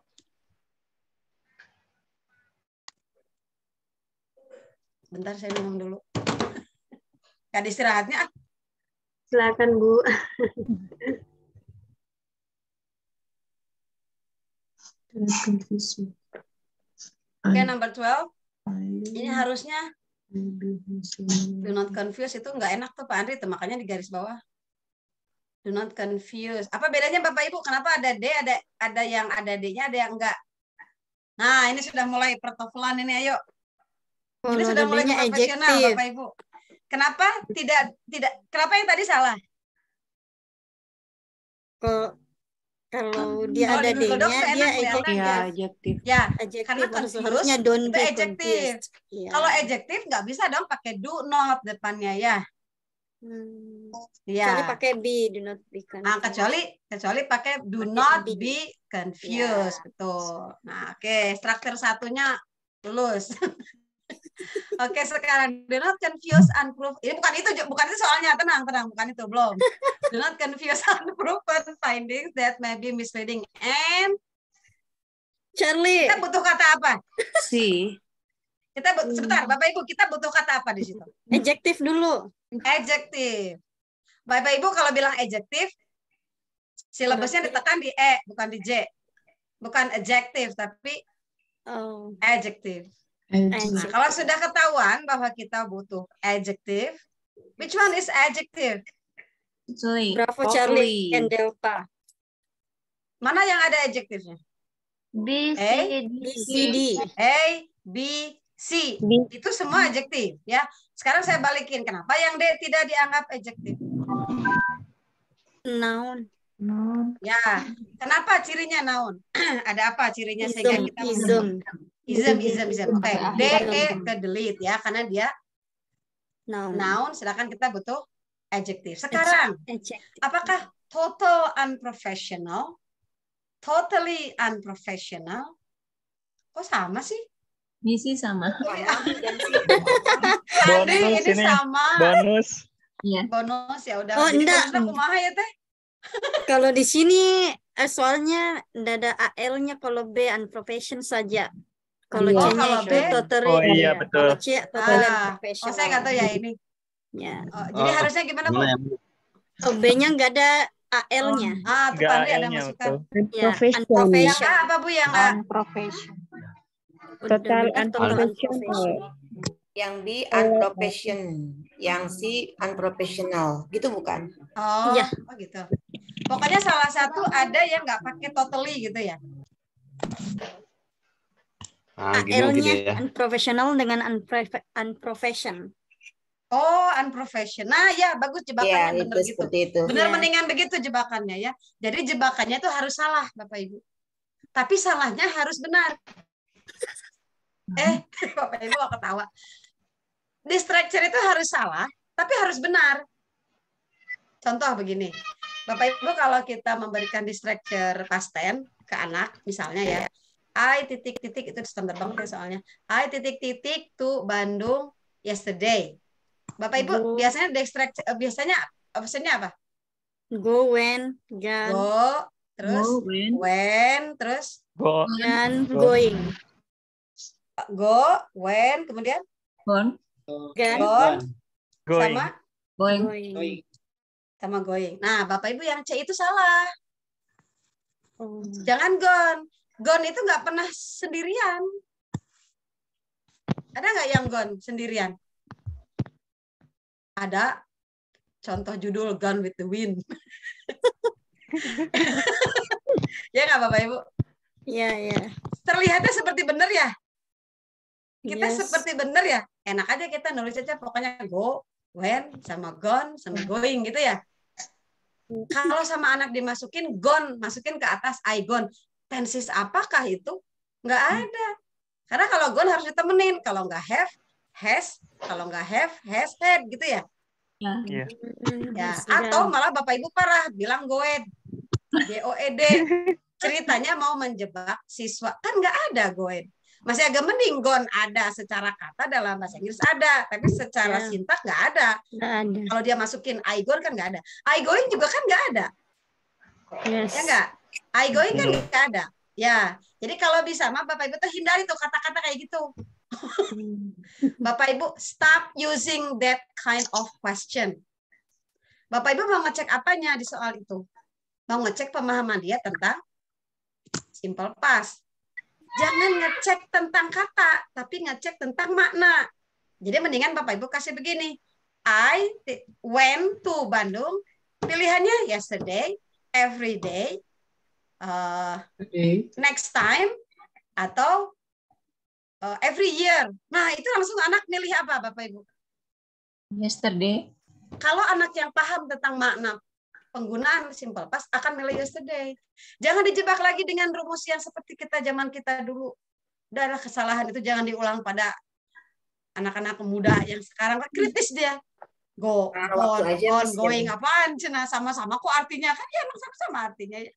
Bentar saya minum dulu. Gak ada istirahatnya. Silakan Bu. Oke, number 12. Ini harusnya do not confuse, itu nggak enak tuh Pak Andri, tuh makanya di garis bawah. Do not confuse. Apa bedanya Bapak Ibu? Kenapa ada D, ada yang ada D-nya, ada yang enggak? Nah, ini sudah mulai pertofulan ini, ayo. Ini sudah mulai profesional Bapak Ibu. Kenapa kenapa yang tadi salah? Kalau dia ada D-nya, dia adjektif. Ya, karena harusnya don't be adjektif. Kalau adjektif nggak bisa dong pakai do not depannya ya. Kecuali pakai be, do not be confused. Kecuali pakai do not be confused, betul. Nah, oke, struktur satunya lulus. Oke, sekarang do not confuse unproven. Ini bukan itu soalnya, tenang, bukan itu, belum. Do not confuse unproven findings that may be misleading. And Charlie, kita butuh kata apa? Si. Sebentar, Bapak Ibu, kita butuh kata apa di situ? Adjektif dulu. Adjektif. Bapak Ibu kalau bilang adjektif, silabusnya ditekan di E, bukan di J. Bukan adjektif, tapi adjektif. Nah, kalau sudah ketahuan bahwa kita butuh adjective, which one is adjective? Bravo Charlie and Delta. Mana yang ada adjektifnya? B, C, D. A, B, C. Itu semua adjektif ya. Sekarang saya balikin. Kenapa yang D tidak dianggap adjektif? Noun. Ya. Kenapa cirinya noun? Ada apa cirinya sehingga kita Ism. Oke, D, E ke delete ya, karena dia noun, sedangkan kita butuh adjective. Sekarang, apakah total unprofessional, totally unprofessional, kok sama sih? Misi sama. Bonus ini. Sama. Bonus. Iya. Bonus ya udah. Oh, enggak. Kumaha ya teh? Kalau di sini soalnya enggak ada AL-nya, kalau B unprofessional saja. Kalau C-nya itu totally. Oh iya betul. Kalau C totally unprofessional. Saya nggak tahu ya ini. Ya. Jadi harusnya gimana Bu? B-nya nggak ada AL-nya. Tuh Pak Andri ada masukan. Ya, unprofessional. Apa Bu yang unprofessional? Total unprofessional. Yang B unprofession, yang C unprofessional, gitu bukan? Oh, Iya. oh gitu. Pokoknya salah satu ada yang nggak pakai totally gitu ya. Gini mungkin AL-nya ya. unprofessional dengan unprofession. Oh, unprofessional. Nah, ya bagus Iya, jebakannya itu bener gitu. seperti itu. Bener Iya. mendingan begitu jebakannya ya. Jadi jebakannya itu harus salah, Bapak Ibu. Tapi salahnya harus benar. Bapak Ibu kok ketawa. Distraction itu harus salah, tapi harus benar. Contoh begini. Bapak Ibu kalau kita memberikan distraction past tense ke anak, misalnya ya. I titik-titik itu standar banget ya soalnya. I titik-titik to Bandung yesterday. Bapak Ibu biasanya distraction biasanya optionnya apa? Go, when, gone. Go, terus Go, when, terus Gone, going. Go, when, kemudian Gone. gone, Going. sama Going. sama going. Nah, Bapak Ibu yang C itu salah. Jangan gone. Gone itu nggak pernah sendirian. Ada nggak yang gone sendirian? Ada. Contoh judul Gone with the Wind. Ya nggak Bapak Ibu? Iya, iya. Terlihatnya seperti benar ya? Kita Yes. seperti benar ya? Enak aja kita nulis aja pokoknya go, when, sama gone, sama going gitu ya. Kalau sama anak dimasukin gone, masukin ke atas I gone. Tenses apakah itu? Nggak ada. Karena kalau gone harus ditemenin. Kalau nggak have, has. Kalau nggak have, has, had gitu ya. Iya. Ya, atau malah Bapak Ibu parah bilang goed. G-O-E-D. Ceritanya mau menjebak siswa. Kan nggak ada goed. Masih agak mending gone ada secara kata dalam bahasa Inggris ada, tapi secara sintak nggak ada. Nggak ada. Kalau dia masukin I gone kan nggak ada. I going juga kan nggak ada. Yes. Ya nggak? I going kan nggak ada. Ya, jadi kalau bisa mah Bapak Ibu tuh hindari tuh kata-kata kayak gitu. Bapak Ibu stop using that kind of question. Bapak Ibu mau ngecek apanya di soal itu? Mau ngecek pemahaman dia tentang simple past. Jangan ngecek tentang kata, tapi ngecek tentang makna. Jadi mendingan Bapak Ibu kasih begini. I went to Bandung. Pilihannya yesterday, every day, next time, atau every year. Nah, itu langsung anak milih apa, Bapak Ibu? Yesterday. Kalau anak yang paham tentang makna penggunaan simple past akan milih yesterday. Jangan dijebak lagi dengan rumus yang seperti zaman kita dulu. Udahlah, kesalahan itu jangan diulang pada anak-anak muda yang sekarang kan kritis dia. Go, gone, going, apaan? Cina sama-sama kok artinya kan ya sama-sama artinya ya.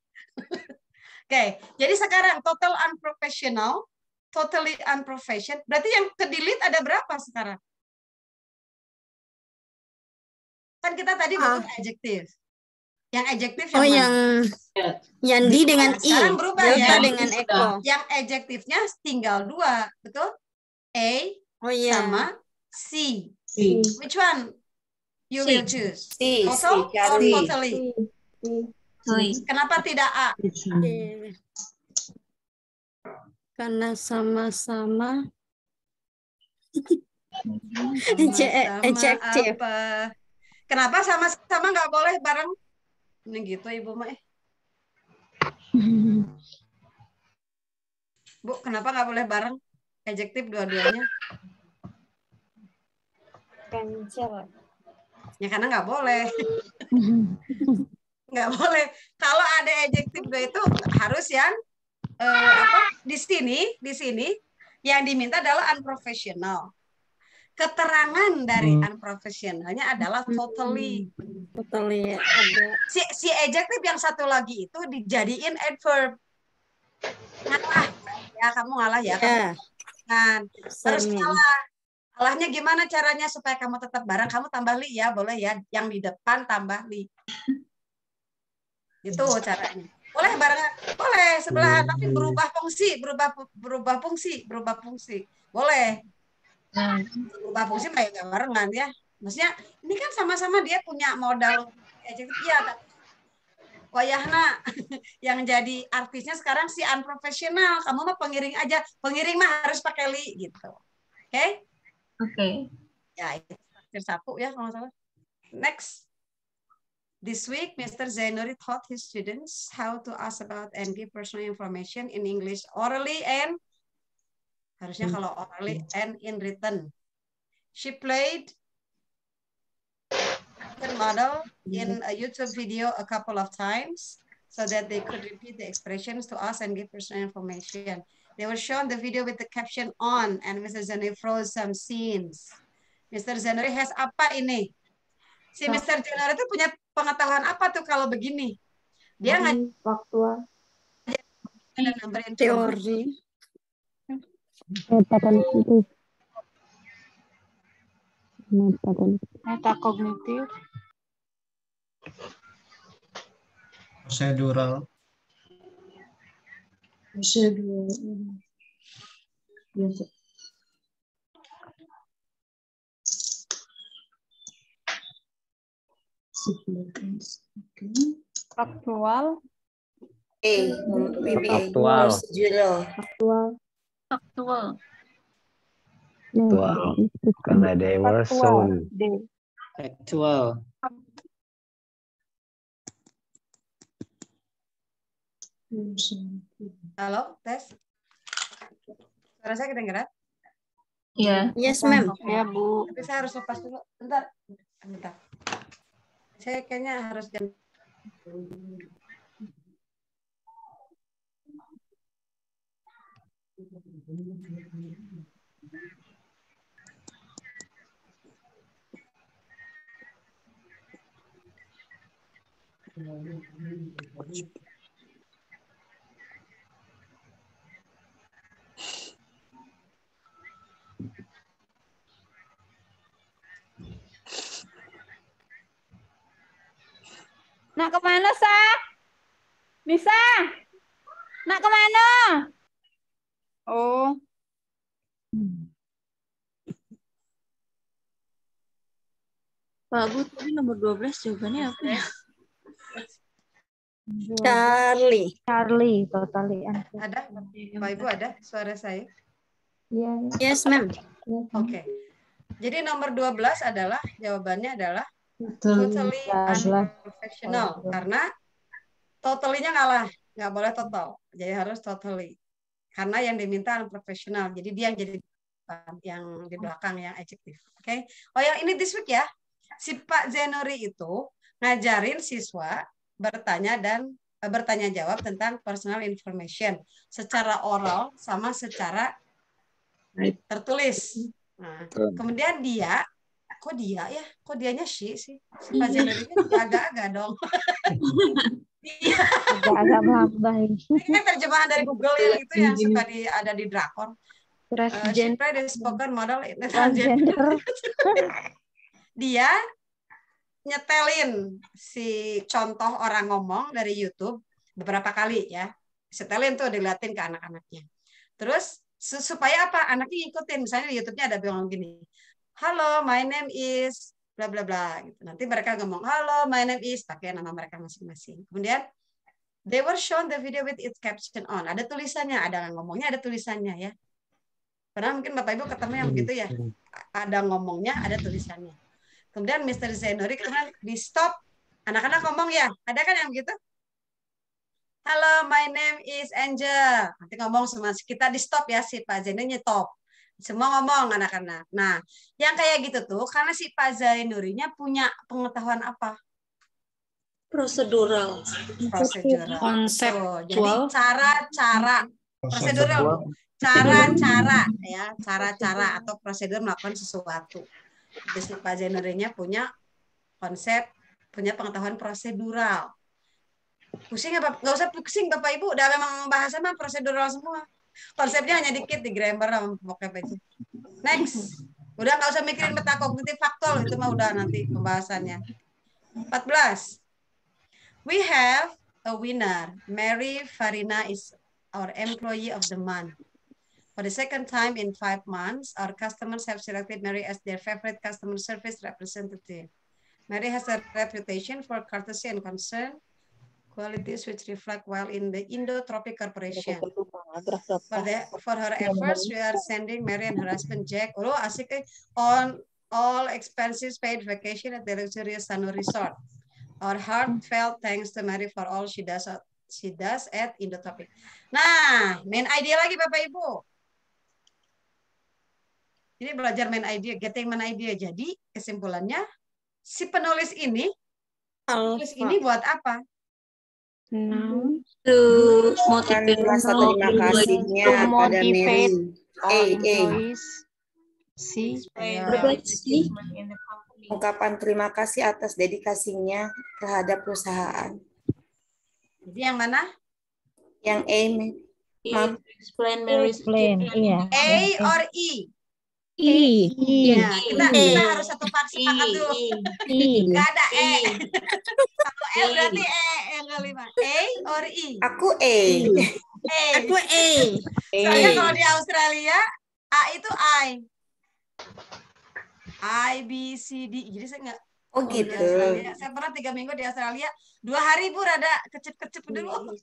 Oke, jadi sekarang total unprofessional, totally unprofessional. Berarti yang ke delete ada berapa sekarang? Kan kita tadi butuh adjektif. Yang adjektif yang mana? Yang di dengan i. Sekarang berubah Delta ya. dengan eko. Yang adjektifnya tinggal 2, betul? A sama C. Which one you will choose? Total or totally? Kenapa tidak A? Karena sama-sama adjektif. Kenapa sama-sama nggak boleh bareng? Ini gitu Ibu Mah. Bu, kenapa nggak boleh bareng? Adjektif dua-duanya. Cancel. Ya karena nggak boleh. Nggak boleh. Kalau ada adjektif dua itu harus yang di sini yang diminta adalah unprofessional. Keterangan dari unprofessionalnya adalah totally. Totally. Si adjective yang satu lagi itu dijadiin adverb. Ngalah. Ya, kamu ngalah ya. Kan. Terus ngalah. Ngalahnya gimana caranya supaya kamu tetap bareng? Kamu tambah li ya, boleh ya. Yang di depan tambah li. Itu caranya. Boleh barengan. Boleh sebelahan, tapi berubah fungsi. Boleh. Berubah fungsi kayak barengan ya. Maksudnya ini kan sama-sama dia punya modal adjektif ya, tapi wayahna yang jadi artisnya sekarang si unprofessional. Kamu mah pengiring aja. Pengiring mah harus pakai li gitu. Oke? Oke. Ya, itu satu ya kalau nggak salah. Next. This week, Mr. Zainuri taught his students how to ask about and give personal information in English orally and harusnya kalau orally and in written. She played the model in a YouTube video a couple of times so that they could repeat the expressions to us and give personal information. They were shown the video with the caption on and Mr. Zainuri froze some scenes. Mr. Zainuri has apa ini? Si Mr. Zainuri itu punya pengetahuan apa tuh kalau begini? Dia nggak faktual. Teori. Metakognitif. Prosedural. Faktual. Faktual. Faktual. Karena they were soon. Actual. Halo, tes. Suara saya kedengeran? Iya. Yes, ma'am. Ya, Bu. Tapi saya harus lepas dulu. Bentar. Saya kayaknya harus jam. Nak kemana, Sa? Nisa? Nak kemana? Oh. Pak Bu, tadi nomor 12 jawabannya apa ya? Charlie, totally. Ada? Pak Ibu ada suara saya? Iya. Yes, ma'am. Oke. Jadi nomor 12 adalah jawabannya adalah totally unprofessional karena totally-nya nggak boleh total. Jadi harus totally. Karena yang diminta unprofessional. Jadi dia yang jadi yang di belakang yang adjektif. Oke. Oh, yang ini this week ya. Si Pak Zainuri itu ngajarin siswa bertanya jawab tentang personal information secara oral sama secara tertulis. Nah, kemudian dia, kok dianya sih Pak Zainuri-nya agak-agak dong. Agak melambai. Ini kan terjemahan dari Google yang itu yang suka ada di drakor. She played the spoken model transgender. Dia nyetelin si contoh orang ngomong dari YouTube beberapa kali ya. Setelin tuh diliatin ke anak-anaknya. Terus supaya apa? Anaknya ngikutin. Misalnya di YouTube-nya ada bilang gini. Halo, my name is bla bla bla gitu. Nanti mereka ngomong, "Halo, my name is," pakai nama mereka masing-masing. Kemudian they were shown the video with its caption on. Ada tulisannya, ada ngomongnya, ada tulisannya ya. Pernah mungkin Bapak Ibu ketemu yang begitu ya. Ada ngomongnya, ada tulisannya. Kemudian Mr. Zainuri kemudian di stop. Anak-anak ngomong ya. Ada kan yang begitu? Halo, my name is Angel. Nanti ngomong semua. Kita di stop ya, si Pak Zainuri nyetop. Semua ngomong anak-anak. Nah, yang kayak gitu tuh karena si Pak Zainurinya punya pengetahuan apa? Prosedural. Konsep. Jadi cara-cara prosedural. Cara-cara ya, cara-cara atau prosedur melakukan sesuatu. Jadi Pak Zainurinya punya konsep, punya pengetahuan prosedural. Pusing apa? Nggak usah pusing Bapak Ibu, udah memang bahasa mah prosedural semua. Konsepnya hanya dikit di grammar sama vocab aja. Next. Udah nggak usah mikirin metakognitif faktual, itu mah udah nanti pembahasannya. 14. We have a winner. Mary Farina is our employee of the month. For the second time in 5 months, our customers have selected Mary as their favorite customer service representative. Mary has a reputation for courtesy and concern qualities which reflect well in the Indo-Tropic Corporation. For her efforts, we are sending Mary and her husband Jack. Oh, asik on all expenses paid vacation at the luxurious Sanu Resort. Our heartfelt thanks to Mary for all she does at Indo-Tropic. Nah, main idea lagi Bapak Ibu. Ini belajar main idea, getting main idea. Jadi kesimpulannya, si penulis ini buat apa? To motivate rasa terima kasihnya pada Mary. Ungkapan terima kasih atas dedikasinya terhadap perusahaan. Jadi yang mana? Yang A. Explain Mary's iya. A or E? Iya. Kita harus satu sepakat dulu. Nggak ada E. Kalau E berarti E yang kelima. A or E? Aku A. Aku A. Soalnya kalau di Australia A itu I, B, C, D. Jadi saya nggak. Oh gitu. Saya pernah 3 minggu di Australia. 2 hari Bu rada kecep-kecep dulu.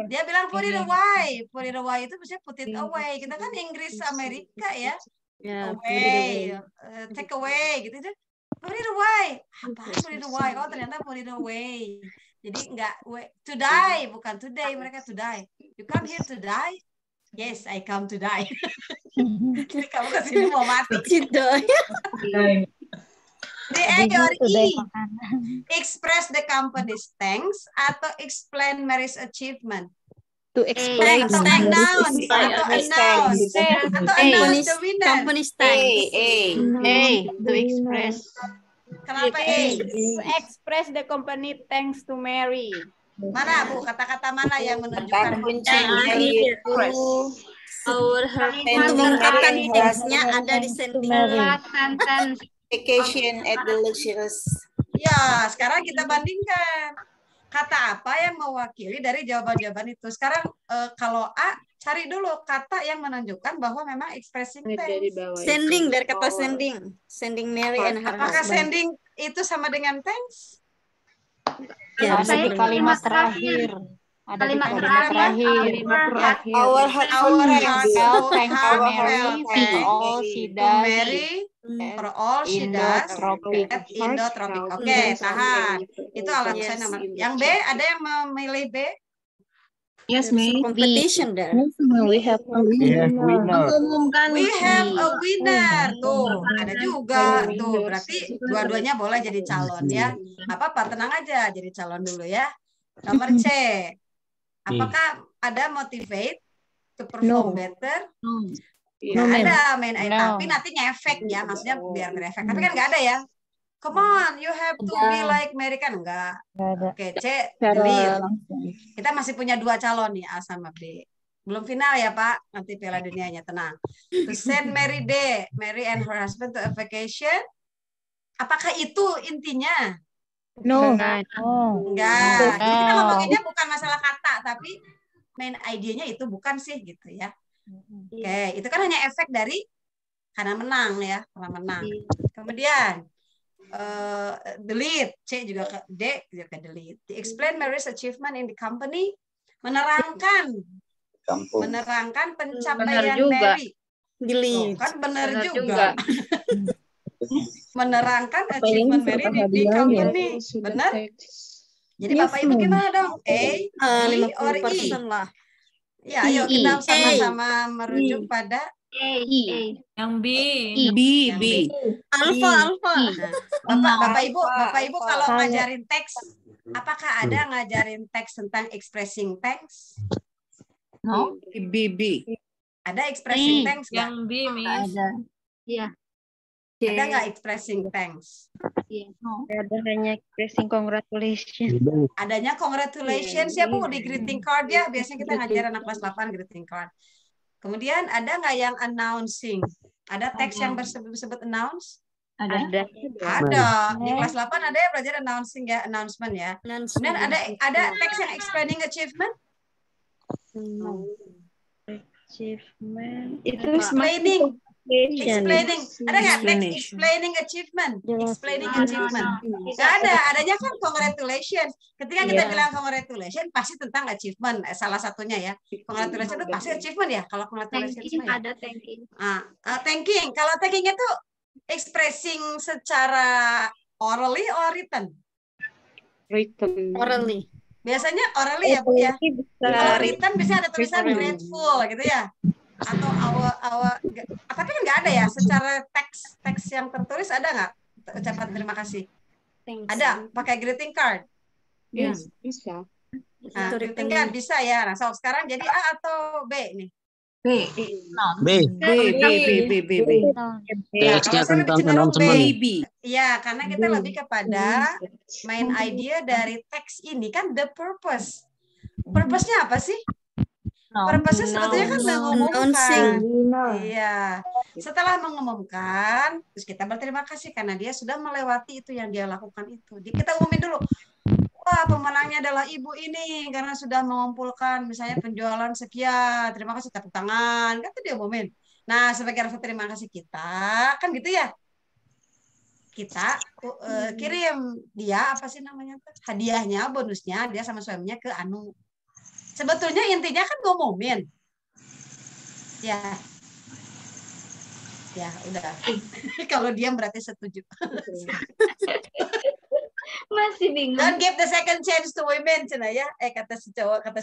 Dia bilang put it away. Put it away itu bisa put it away. Kita kan Inggris Amerika ya. Away. Take away gitu. Put it away. Apa put it away? Oh ternyata put it away. Jadi enggak to die, bukan today, mereka to die. You come here to die? Yes, I come to die. Jadi kamu kesini mau mati. The A or E, express the company's thanks atau explain Mary's achievement. To explain. Atau announce the winner. Company's thanks. A. To express. Kenapa A? Express the company thanks to Mary. Mana Bu? Kata-kata mana yang menunjukkan kuncinya itu? Untuk mengungkapkan thanks-nya ada di sendiri. Vacation at the luxurious. Ya, sekarang kita bandingkan. Kata apa yang mewakili dari jawaban-jawaban itu. Sekarang kalau A, cari dulu kata yang menunjukkan bahwa memang expressing thanks. Sending, dari kata sending. Sending Mary and her Apakah husband. sending itu sama dengan thanks? Ya, ada di kalimat terakhir. Ada di kalimat terakhir. Our heartfelt thanks to Mary for all she does. Mary for all she does at Indo-Tropic. Oke, tahan. Itu alasan nomor. Yang B, ada yang memilih B? Yes, maybe. Competition there. We have a winner. We have a winner. Tuh, ada juga. Tuh, berarti dua-duanya boleh jadi calon ya. Apa-apa, tenang aja jadi calon dulu ya. Nomor C. Apakah ada motivate to perform better? Nggak ada main tapi nanti ngefek ya, maksudnya biar berefek. Tapi kan nggak ada ya. Come on, you have to be like Mary kan enggak. Oke, C, delete. Kita masih punya 2 calon nih, A sama B. Belum final ya Pak, nanti Piala Dunianya, tenang. To send Mary and her husband to a vacation. Apakah itu intinya? No. Enggak. Jadi kita ngomonginnya bukan masalah kata, tapi main idenya itu bukan sih gitu ya. Oke, itu kan hanya efek dari karena menang ya, karena menang. Kemudian delete, C juga ke D juga ke delete. To explain Mary's achievement in the company, menerangkan pencapaian Mary. Delete. Kan benar juga. Menerangkan achievement Mary di company, benar? Jadi Bapak Ibu gimana dong? A, B, or E? Lah. Ya, ayo kita sama-sama merujuk pada Yang B. B. Alpha. Bapak Ibu kalau ngajarin teks, apakah ada ngajarin teks tentang expressing thanks? No. B. Ada expressing thanks nggak? Yang B, Miss. Ada. Iya. Ada nggak expressing thanks? Iya. Ada hanya expressing congratulations. Adanya congratulations ya Bu di greeting card ya. Biasanya kita ngajar anak kelas 8 greeting card. Kemudian ada nggak yang announcing? Ada teks yang bersebut announce? Ada. Di kelas 8 ada ya belajar announcing ya, announcement ya. Kemudian ada teks yang explaining achievement? Achievement. Itu Explaining. Explaining. Ada nggak next Explanation. explaining achievement? Explaining achievement. Nggak ada. Adanya kan congratulations. Ketika kita Iya. bilang congratulations pasti tentang achievement. Salah satunya ya. Congratulations itu pasti achievement ya. Kalau congratulations Thanking ya. ada thanking. Thanking. Kalau thanking itu expressing secara orally or written? Written. Orally. Biasanya orally ya Bu ya. Kalau Orally. written biasanya ada tulisan Orally. grateful gitu ya. Atau tapi kan nggak ada ya secara teks yang tertulis ada nggak ucapan terima kasih? Ada pakai greeting card. Yes, bisa. Nah, greeting card bisa ya. Nah, so sekarang jadi A atau B nih? B. B. Ya, Teksnya kalau saya lebih tentang cenderung B. announcement. Iya, karena kita lebih kepada main idea dari teks ini kan the purpose. Purpose-nya apa sih? Purpose-nya sebetulnya kan mengumumkan. Iya. Setelah mengumumkan, terus kita berterima kasih karena dia sudah melewati itu yang dia lakukan itu. Kita umumin dulu. Wah, pemenangnya adalah ibu ini karena sudah mengumpulkan misalnya penjualan sekian. Terima kasih, tepuk tangan. Kan itu dia umumin. Nah, sebagai rasa terima kasih kita, kan gitu ya. Kita kirim dia apa sih namanya? Hadiahnya, bonusnya dia sama suaminya ke Anu. Sebetulnya intinya kan ngumumin. Ya. Ya, udah. Kalau diam berarti setuju. Masih bingung. Don't give the second chance to women, cina ya. Kata si cowok, kata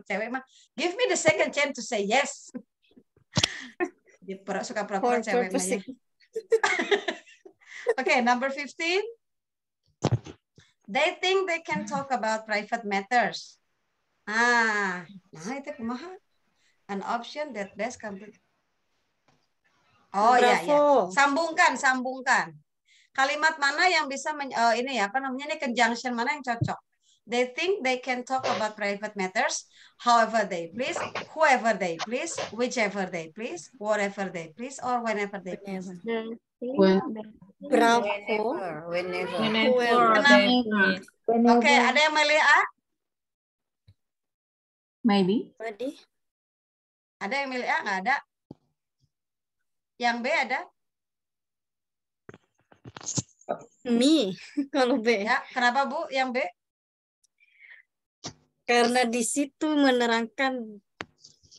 cewek mah, give me the second chance to say yes. Suka pura-pura cewek mah ya. Okay, number 15. They think they can talk about private matters. Nah itu kumaha? An option that best complete. Oh iya ya. Sambungkan. Kalimat mana yang bisa ini ya, apa namanya ini conjunction mana yang cocok? They think they can talk about private matters however they please, whoever they please, whichever they please, whatever they please, or whenever they please. Bravo. Whenever. Oke, ada yang milih A? Maybe. Ada yang milih A? Nggak ada. Yang B ada? Me. Kalau B. Ya, kenapa Bu yang B? Karena di situ menerangkan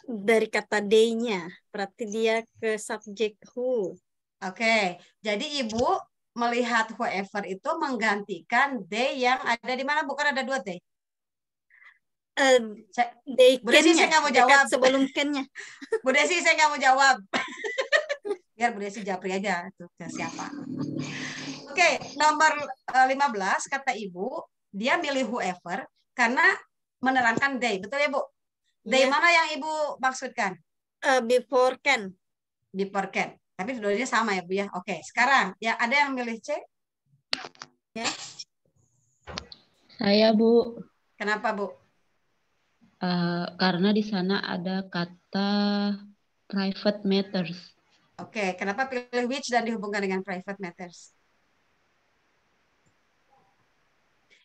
dari kata they-nya. Berarti dia ke subjek who. Oke, jadi Ibu melihat whoever itu menggantikan they yang ada di mana? Bukan ada 2 they? Bu Desi saya nggak mau jawab. Sebelum can-nya. Bu Desi saya nggak mau jawab. Biar Bu Desi japri aja tuh ke siapa. Oke, nomor 15 kata Ibu, dia milih whoever karena menerangkan they. Betul ya, Bu? They mana yang Ibu maksudkan? Before can. Before can. Tapi dua-duanya sama ya, Bu ya. Oke, sekarang ya ada yang milih C? Ya. Saya, Bu. Kenapa, Bu? Karena di sana ada kata private matters. Oke, kenapa pilih which dan dihubungkan dengan private matters?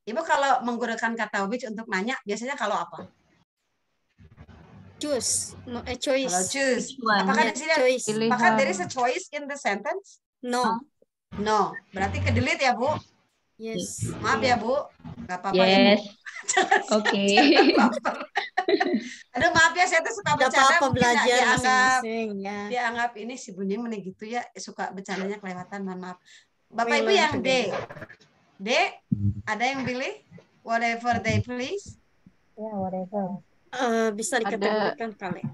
Ibu kalau menggunakan kata which untuk nanya, biasanya kalau apa? Choose. Choice. Kalau choose. Apakah di sini apakah there is a choice in the sentence? No. No. Berarti ke delete ya, Bu? Yes. Maaf ya, Bu. Gak apa-apa Yes. ya, Bu. Oke. Aduh, maaf ya, saya tuh suka bercanda. Apa-apa mungkin belajar dianggap, masing-masing. Ya. dianggap ini si Bunyi meneh gitu ya, suka bercandanya kelewatan, mohon maaf. Bapak Ibu yang D. D, ada yang pilih? Whatever they please? Ya, whatever. Bisa dikategorikan kali.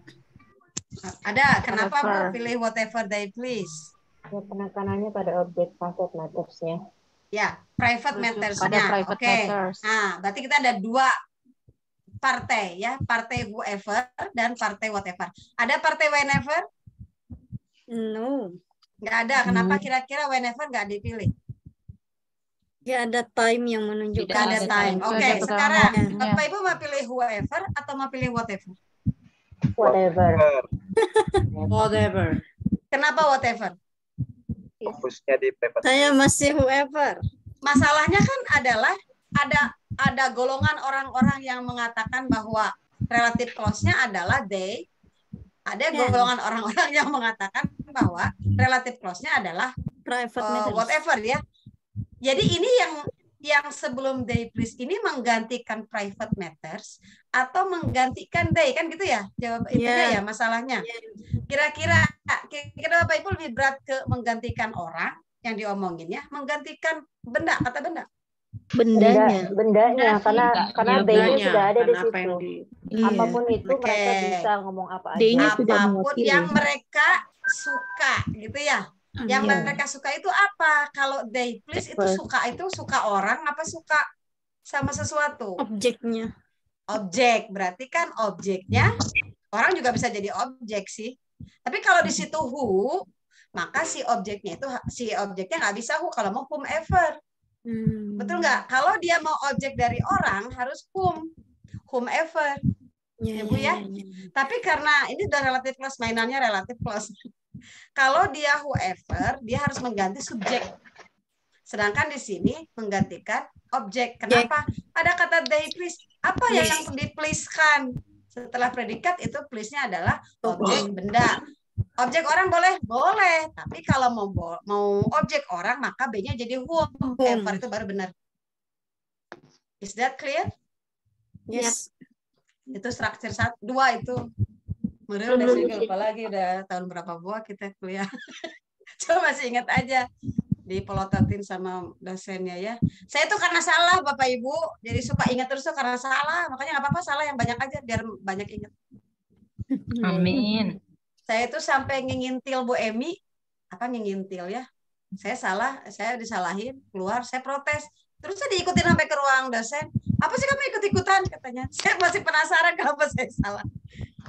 Ada. Kenapa Bu pilih whatever they please? Ya, penekanannya pada objek private matters-nya. Ya, private matters-nya. Pada private Oke. matters. Nah, berarti kita ada 2 partai ya, partai whoever dan partai whatever. Ada partai whenever? No. Nggak ada. Kenapa kira-kira whenever nggak dipilih? Nggak ada time yang menunjukkan. Nggak ada time. Oke, Ada sekarang waktunya. Bapak Ibu mau pilih whoever atau mau pilih whatever? Whatever. Whatever. Kenapa whatever? Fokusnya di private. Saya masih whoever. Masalahnya kan adalah ada golongan orang-orang yang mengatakan bahwa relative close-nya adalah they, Ada golongan orang-orang yang mengatakan bahwa relative clause-nya adalah private matters. whatever ya. Jadi ini yang sebelum they please ini menggantikan private matters atau menggantikan they, kan gitu ya? Jawab intinya ya masalahnya. Kira-kira Bapak Ibu lebih berat ke menggantikan orang yang diomongin ya, menggantikan benda, kata benda. Bendanya karena they-nya sudah ada di situ. Iya. Apapun itu mereka bisa ngomong apa aja. Day-nya sudah Apapun mewakili. yang mereka suka gitu ya. Yang mereka suka itu apa? Kalau they please itu suka orang apa suka sama sesuatu? Objeknya. Objek, berarti kan objeknya orang juga bisa jadi objek sih. Tapi kalau di situ who, maka si objeknya nggak bisa who kalau mau whomever. Betul nggak? Kalau dia mau objek dari orang harus whomever. Ya, Bu ya. Tapi karena ini udah relative clause, mainannya relative clause. Kalau dia whoever, dia harus mengganti subjek. Sedangkan di sini menggantikan objek. Kenapa? Ada kata they please. Apa yang di-please-kan? Setelah predikat itu please-nya adalah objek benda. Objek orang boleh? Boleh. Tapi kalau mau objek orang, maka B-nya jadi whomever. Itu baru benar. Is that clear? Yes. Itu struktur 2 itu. Mereka udah sering lupa lagi, udah tahun berapa buah kita kuliah. Coba masih ingat aja. Dipelototin sama dosennya ya. Saya tuh karena salah Bapak Ibu, jadi suka ingat terus tuh karena salah. Makanya nggak apa-apa salah yang banyak aja biar banyak ingat. Amin. Saya tuh sampai ngintil Bu Emi, ngintil ya. Saya salah, saya disalahin, keluar, saya protes. Terus saya diikutin sampai ke ruang dosen. Apa sih kamu ikut-ikutan katanya? Saya masih penasaran kenapa saya salah.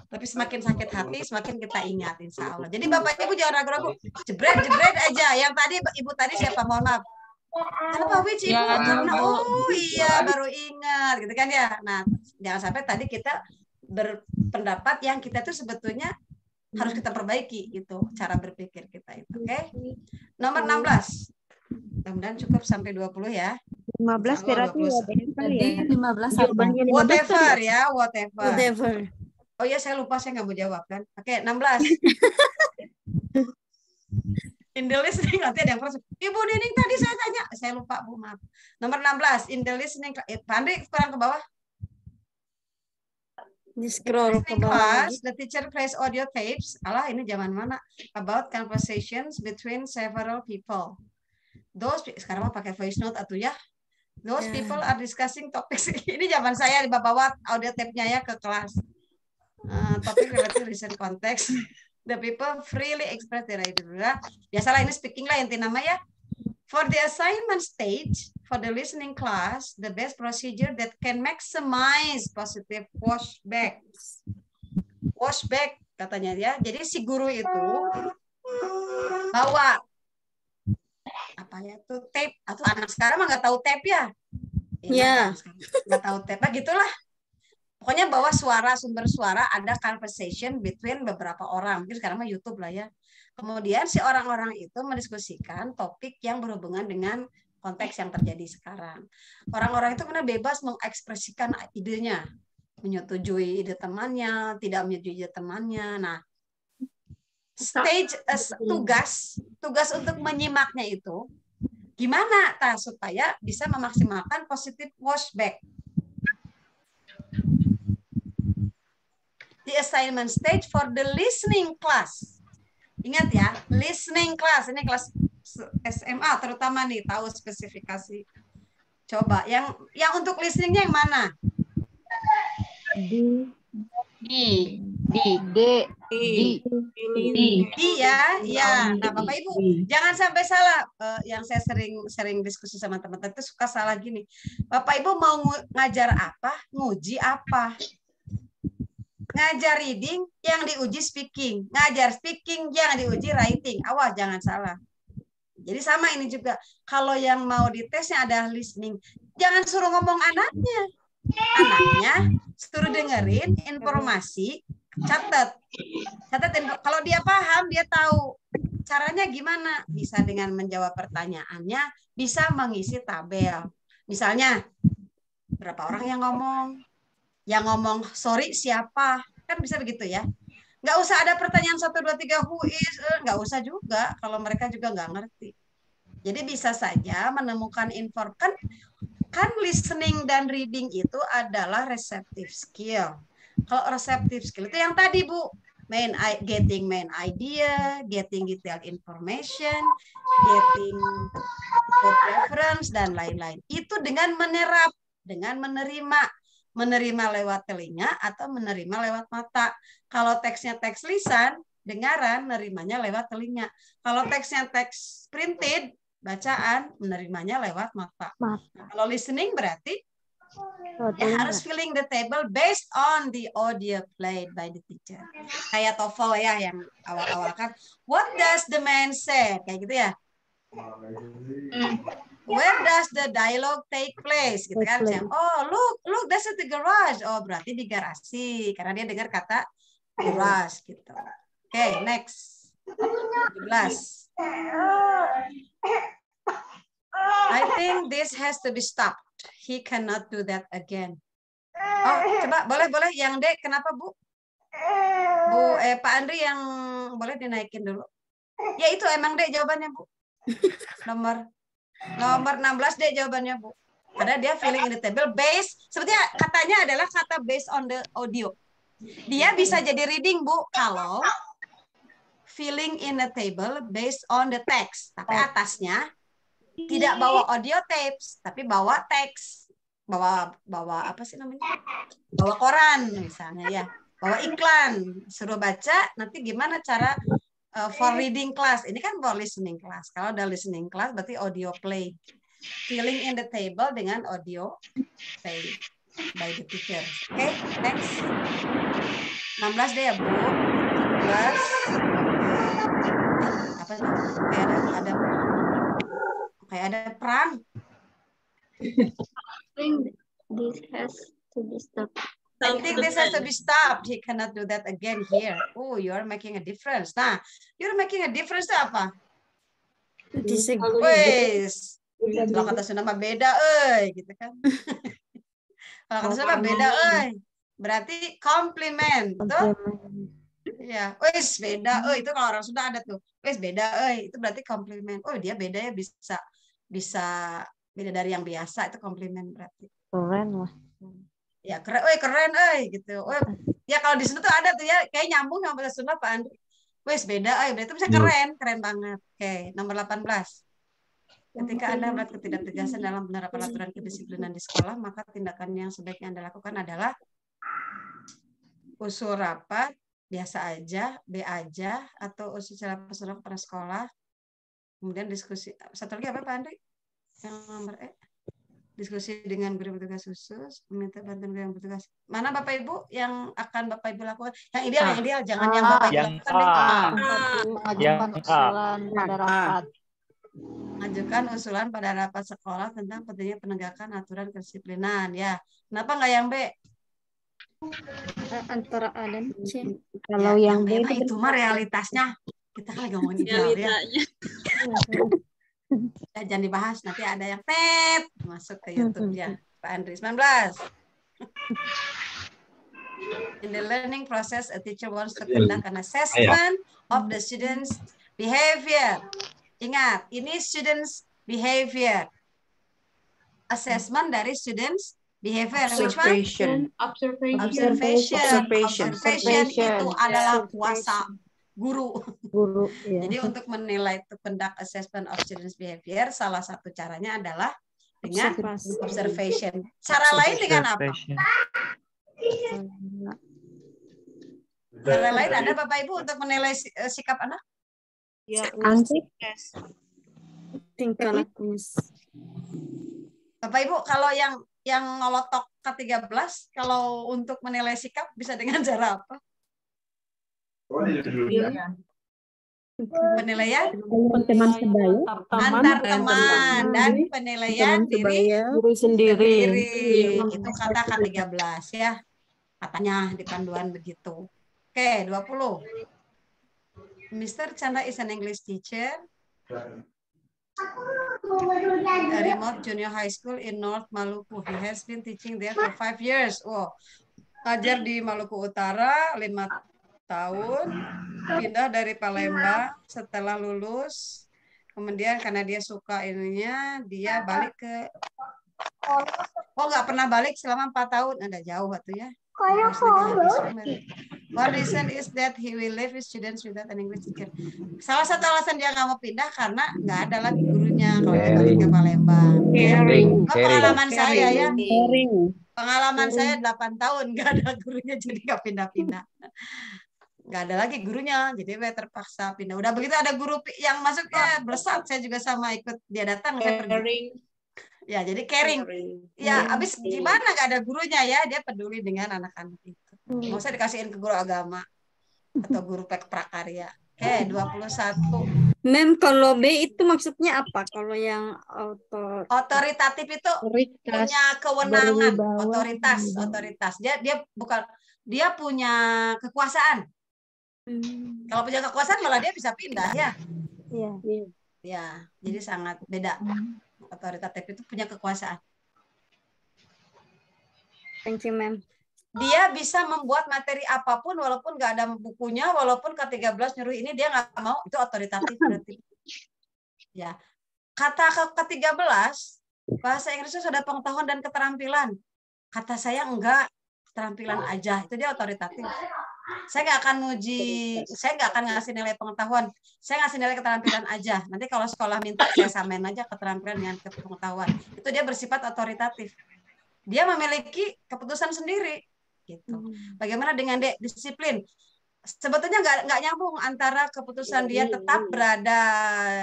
Tapi semakin sakit hati, semakin kita ingat, insya Allah. Jadi Bapak Ibu jangan ragu-ragu, jebret aja. Yang tadi Ibu tadi siapa? Mohon maaf. Kenapa Wici Ibu? Karena baru ingat, gitu kan ya. Nah, jangan sampai tadi kita berpendapat yang kita tuh sebetulnya harus kita perbaiki gitu cara berpikir kita itu. Oke? Nomor 16. Mudah-mudahan cukup sampai 20 ya. 15 berarti ya. 15 jawabannya 15 whatever ya, whatever. Whatever. Oh ya, saya lupa, saya nggak mau jawab kan. Oke, 16. In the listening, nanti ada yang proses. Ibu Nining tadi saya tanya, saya lupa Bu, maaf. Nomor 16, in the listening, Pandri sekarang ke bawah. Di scroll ke bawah. Class, the teacher plays audio tapes. Alah, ini zaman mana? About conversations between several people. Sekarang mau pakai voice note atau ya? Those people are discussing topics. Ini zaman saya bawa audio tape-nya ya ke kelas. Topik related recent context. The people freely express their idea. Biasalah ini speaking lah inti nama ya. For the assignment stage, for the listening class, the best procedure that can maximize positive washback. Washback katanya ya. Jadi si guru itu bawa tape atau anak sekarang mah nggak tahu tape ya. Iya. Nggak tahu tape, gitulah. Pokoknya bawa sumber suara, ada conversation between beberapa orang. Mungkin sekarang mah YouTube lah ya. Kemudian si orang-orang itu mendiskusikan topik yang berhubungan dengan konteks yang terjadi sekarang. Orang-orang itu benar bebas mengekspresikan idenya. Menyetujui ide temannya, tidak menyetujui ide temannya. Nah, tugas untuk menyimaknya itu gimana supaya bisa memaksimalkan positive washback. The assignment stage for the listening class. Ingat ya, listening class. Ini kelas SMA terutama nih, tahu spesifikasi. Coba, yang untuk listeningnya yang mana? D ya. Nah, Bapak Ibu, jangan sampai salah. Yang saya sering diskusi sama teman-teman itu suka salah gini. Bapak Ibu mau ngajar apa? Nguji apa? Ngajar reading, yang diuji speaking. Ngajar speaking, yang diuji writing. Awas, jangan salah. Jadi sama ini juga. Kalau yang mau ditesnya ada listening, jangan suruh ngomong anaknya. Anaknya suruh dengerin informasi, catat. Kalau dia paham, dia tahu caranya gimana. Bisa dengan menjawab pertanyaannya, bisa mengisi tabel. Misalnya, berapa orang yang ngomong? Yang ngomong sorry siapa? Kan bisa begitu ya. Nggak usah ada pertanyaan 1, 2, 3 who is, nggak usah juga kalau mereka juga nggak ngerti. Jadi bisa saja menemukan kan listening dan reading itu adalah receptive skill. Kalau receptive skill itu yang tadi Bu, getting main idea, getting detailed information, getting good reference dan lain-lain. Itu dengan menerap, dengan menerima lewat telinga atau menerima lewat mata. Kalau teksnya teks lisan, dengaran, menerimanya lewat telinga. Kalau teksnya teks printed, bacaan, menerimanya lewat mata. Nah, kalau listening berarti dia harus filling the table based on the audio played by the teacher. Kayak TOEFL ya yang awal-awal kan, what does the man say? Kayak gitu ya. Where does the dialogue take place? Gitu kan. Oh, look, that's at the garage. Oh, berarti di garasi karena dia dengar kata garage gitu. Oke, next. 17. I think this has to be stopped. He cannot do that again. Oh, coba boleh yang D, kenapa Bu? Pak Andri yang boleh dinaikin dulu. Ya itu emang D jawabannya Bu. Nomor 16 D jawabannya Bu. Karena dia filling in the table based, sebetulnya katanya adalah kata based on the audio. Dia bisa jadi reading Bu kalau filling in the table based on the text. Tapi atasnya tidak bawa audio tapes, tapi bawa teks. Bawa apa sih namanya? Bawa koran misalnya ya. Bawa iklan, suruh baca, nanti gimana cara for reading class. Ini kan for listening class. Kalau ada listening class berarti audio play. Filling in the table dengan audio play by the teacher. Oke, next. 16 deh ya, Bu. 17. Apa nih? Kayak ada perang. I think this has to be stopped. He cannot do that again here. Oh, you are making a difference. Nah, you're making a difference itu apa? Wes. Kalau kata Sunda mah beda, gitu kan. Kalau kata Sunda mah beda, berarti compliment, betul? Ya, wes beda, itu kalau orang Sunda ada tuh. Wes beda, itu berarti compliment. Oh, dia beda ya, bisa beda dari yang biasa, itu compliment berarti. Keren lah. Ya keren, gitu. Ya kalau di Sunda tuh ada tuh ya, kayak nyambung sama bahasa Sunda Pak Andri. Wes beda, berarti bisa keren banget. Oke, nomor 18. Ketika Anda melihat ketidaktegasan dalam penerapan aturan kedisiplinan di sekolah, maka tindakan yang sebaiknya Anda lakukan adalah usul rapat, biasa aja, B aja, atau usul secara personal kepada sekolah. Kemudian diskusi. Satu lagi apa Pak Andri? Yang nomor E. Diskusi dengan guru bertugas khusus, meminta bantuan guru yang bertugas. Mana Bapak Ibu yang akan Bapak Ibu lakukan? Yang ideal, jangan yang Bapak Ibu lakukan. Mengajukan usulan pada rapat. Mengajukan usulan pada rapat sekolah tentang pentingnya penegakan aturan kedisiplinan. Ya, kenapa nggak yang B? Antara A dan C. Kalau yang B itu mah realitasnya. Kita kan lagi ngomongin ideal ya. Jangan dibahas, nanti ada yang masuk ke YouTube ya. Pak Andri 19. In the learning process, a teacher wants to conduct an assessment of the students' behavior. Ingat, ini students' behavior. Assessment dari students' behavior. Observation. Observation itu adalah kuasa guru. Ya. Jadi untuk menilai to conduct assessment of students' behavior, salah satu caranya adalah dengan observation. Cara lain dengan apa? Cara lain ada Bapak Ibu untuk menilai sikap anak? Ya, tingkah lakunya. Bapak Ibu, kalau yang ngolotok ke-13, kalau untuk menilai sikap bisa dengan cara apa? Penilaian teman sebaya, antar teman dan penilaian diri sendiri. Itu kata ke-13 ya. Katanya di panduan begitu. Oke, 20. Mr. Chandra is an English teacher. A remote junior high school in North Maluku. He has been teaching there for 5 years. Ngajar di Maluku Utara tahun, pindah dari Palembang setelah lulus. Kemudian karena dia suka ininya, dia balik ke nggak pernah balik selama 4 tahun. Ada jauh tuh ya. One reason is that he will leave his students without an English teacher. Salah satu alasan dia nggak mau pindah karena nggak ada lagi gurunya kalau dia balik ke Palembang. Pengalaman saya ya. Pengalaman saya 8 tahun nggak ada gurunya, jadi nggak pindah-pindah. Nggak ada lagi gurunya, jadi saya terpaksa pindah. Udah begitu ada guru yang masuk ya bersat, saya juga sama ikut dia datang. Saya pergi. Ya, jadi caring. Ya, abis gimana nggak ada gurunya ya, dia peduli dengan anak-anak itu. Mau saya dikasihin ke guru agama atau guru prakarya. 21. Mem, kalau B itu maksudnya apa? Kalau yang otoritatif itu punya kewenangan, otoritas. Dia punya kekuasaan. Kalau punya kekuasaan malah dia bisa pindah ya. Iya. Ya, jadi sangat beda. Otoritatif itu punya kekuasaan. Thank you, ma'am. Dia bisa membuat materi apapun walaupun nggak ada bukunya, walaupun K13 nyuruh ini dia nggak mau, itu otoritatif berarti. Ya. Kata K13 bahasa Inggrisnya sudah pengetahuan dan keterampilan. Kata saya enggak, keterampilan aja. Itu dia otoritatif. Saya nggak akan saya nggak akan ngasih nilai pengetahuan. Saya ngasih nilai keterampilan aja. Nanti kalau sekolah minta, saya samain aja keterampilan dengan pengetahuan. Itu dia bersifat otoritatif. Dia memiliki keputusan sendiri. Gitu. Bagaimana dengan disiplin? Sebetulnya nggak nyambung antara keputusan dia tetap berada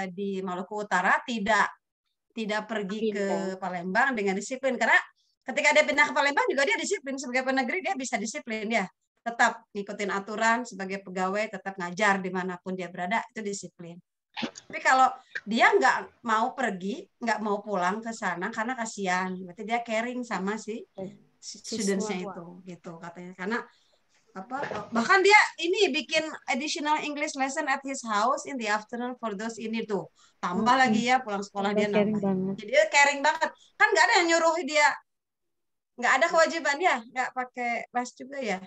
di Maluku Utara, tidak pergi ke Palembang dengan disiplin. Karena ketika dia pindah ke Palembang juga dia disiplin. Sebagai penegri dia bisa disiplin ya. Tetap ngikutin aturan sebagai pegawai, tetap ngajar dimanapun dia berada, itu disiplin. Tapi kalau dia nggak mau pergi, nggak mau pulang ke sana karena kasihan, berarti dia caring sama si students-nya itu, gitu katanya. Karena bahkan dia ini bikin additional English lesson at his house in the afternoon for those ini tuh. Tambah lagi ya pulang sekolah dia nambah. Jadi dia caring banget. Kan nggak ada yang nyuruh dia, nggak ada kewajiban dia, nggak pakai les juga ya.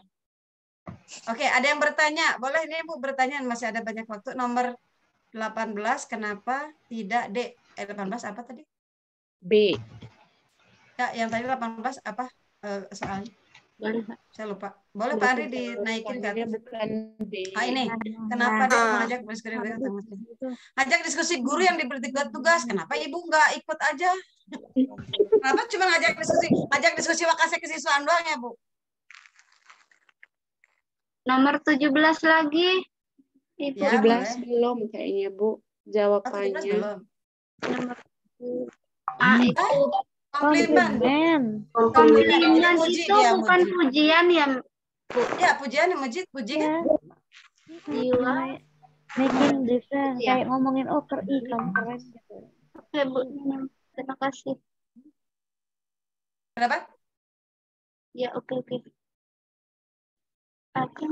Oke, ada yang bertanya. Boleh ini Bu bertanya, masih ada banyak waktu. Nomor 18, kenapa tidak D? 18 apa tadi? B. Ya, yang tadi 18 apa soalnya? Boleh. Saya lupa. Boleh Pak Andri dinaikin ke atas? Bukan B. Ini, kenapa dia mengajak diskusi? Ajak diskusi guru yang diberi tugas. Kenapa Ibu nggak ikut aja? Kenapa cuma ngajak diskusi wakasek kesiswaan doang ya Bu? Nomor 17 lagi. Ibu. Ya, 17 belum kayaknya Bu jawabannya. 17 belum. Nomor itu komplimen. Komplimen itu bukan pujian ya, Bu? Ya, pujian yang puji kan? Iya. Making difference. Kayak ngomongin kamu keren gitu. Oke, Bu. Terima kasih. Kenapa? Ya, oke.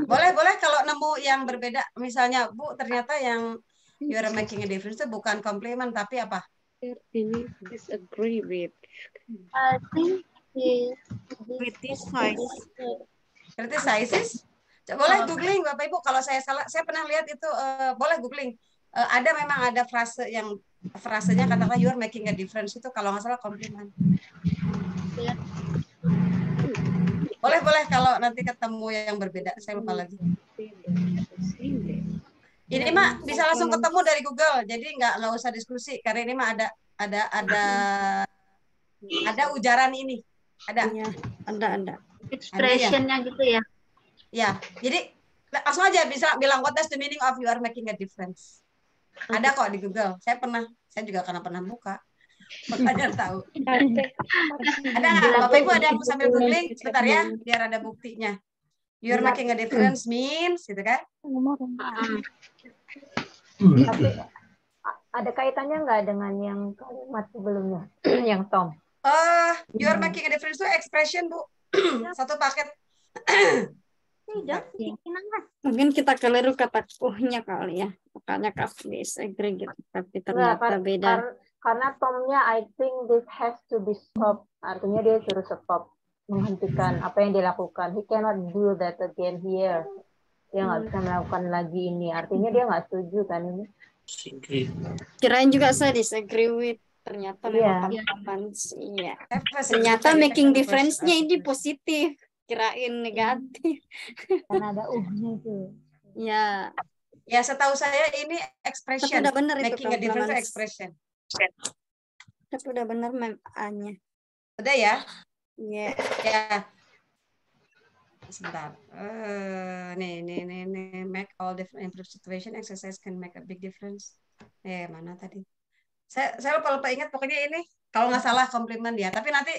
Boleh kalau nemu yang berbeda, misalnya Bu ternyata yang you are making a difference itu bukan komplimen tapi apa? Disagree with. I think Criticizes. Boleh googling Bapak Ibu kalau saya salah. Saya pernah lihat itu boleh googling. Ada memang ada frasenya katakanlah you are making a difference itu kalau nggak salah komplimen. Boleh kalau nanti ketemu yang berbeda, saya lupa lagi. Ini mah bisa langsung ketemu dari Google, jadi nggak usah diskusi karena ini mah ada ujaran ini, ada. Ya, ada. Expressionnya gitu ya. Ya, jadi langsung aja bisa bilang what is the meaning of you are making a difference. Ada kok di Google. Saya juga pernah buka. Makanya tahu. Ada nggak Bapak Ibu ada yang sambil googling sebentar ya biar ada buktinya. You're making a difference means gitu kan? Tapi ada kaitannya nggak dengan yang kalimat sebelumnya yang Tom? You're making a difference itu expression Bu. Satu paket. Mungkin kita keliru kata kuhnya kali ya. Makanya kasih disagree gitu. Tapi ternyata beda. Karena Tomnya I think this has to be stopped. Artinya dia suruh stop, menghentikan apa yang dilakukan. He cannot do that again here. dia nggak bisa melakukan lagi ini. Artinya dia nggak setuju kan ini? Kirain juga saya disagree with. Ternyata memang papan iya. Ternyata making difference-nya ini positif. Kirain negatif. Karena ada U-nya itu. Ya. Ya, setahu saya ini expression. Tapi udah benar itu Making a difference performance. expression. Tapi udah benar A-nya. Udah ya? Iya. Ya. Sebentar. Nih. Make all different improve situation. Exercise can make a big difference. Mana tadi? Saya lupa ingat pokoknya ini. Kalau nggak salah komplimen ya. Tapi nanti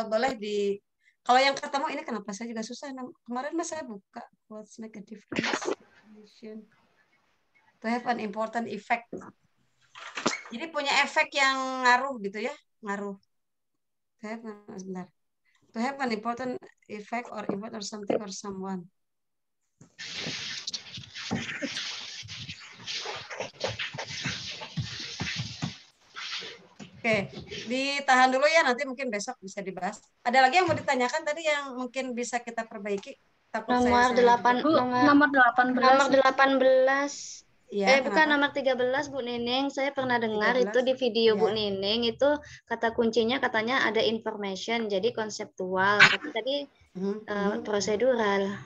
boleh di. Kalau yang ketemu ini kenapa saya juga susah. Kemarin mas saya buka. What's make a difference? To have an important effect. Jadi punya efek yang ngaruh gitu ya. Ngaruh. Sebentar. To have an important effect or impact or something or someone. Oke, ditahan dulu ya, nanti mungkin besok bisa dibahas. Ada lagi yang mau ditanyakan tadi yang mungkin bisa kita perbaiki? Nomor 18. Iya, Bukan nomor 13 Bu Nining. Saya pernah dengar 13, itu di video Bu Nining itu kata kuncinya katanya ada information, jadi konseptual. Tapi tadi prosedural.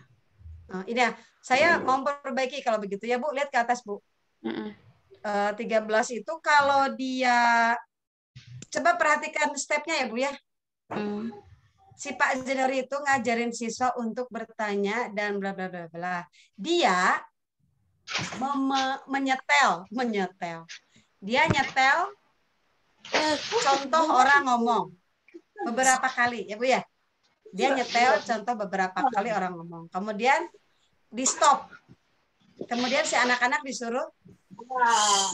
Ini ya, saya mau perbaiki kalau begitu ya Bu. Lihat ke atas Bu. 13 itu kalau dia coba perhatikan stepnya ya Bu ya. Si Pak Zenori itu ngajarin siswa untuk bertanya dan bla bla bla bla. Dia menyetel. Dia nyetel contoh orang ngomong beberapa kali ya Bu ya. Dia nyetel contoh beberapa kali orang ngomong. Kemudian di stop. Kemudian si anak-anak disuruh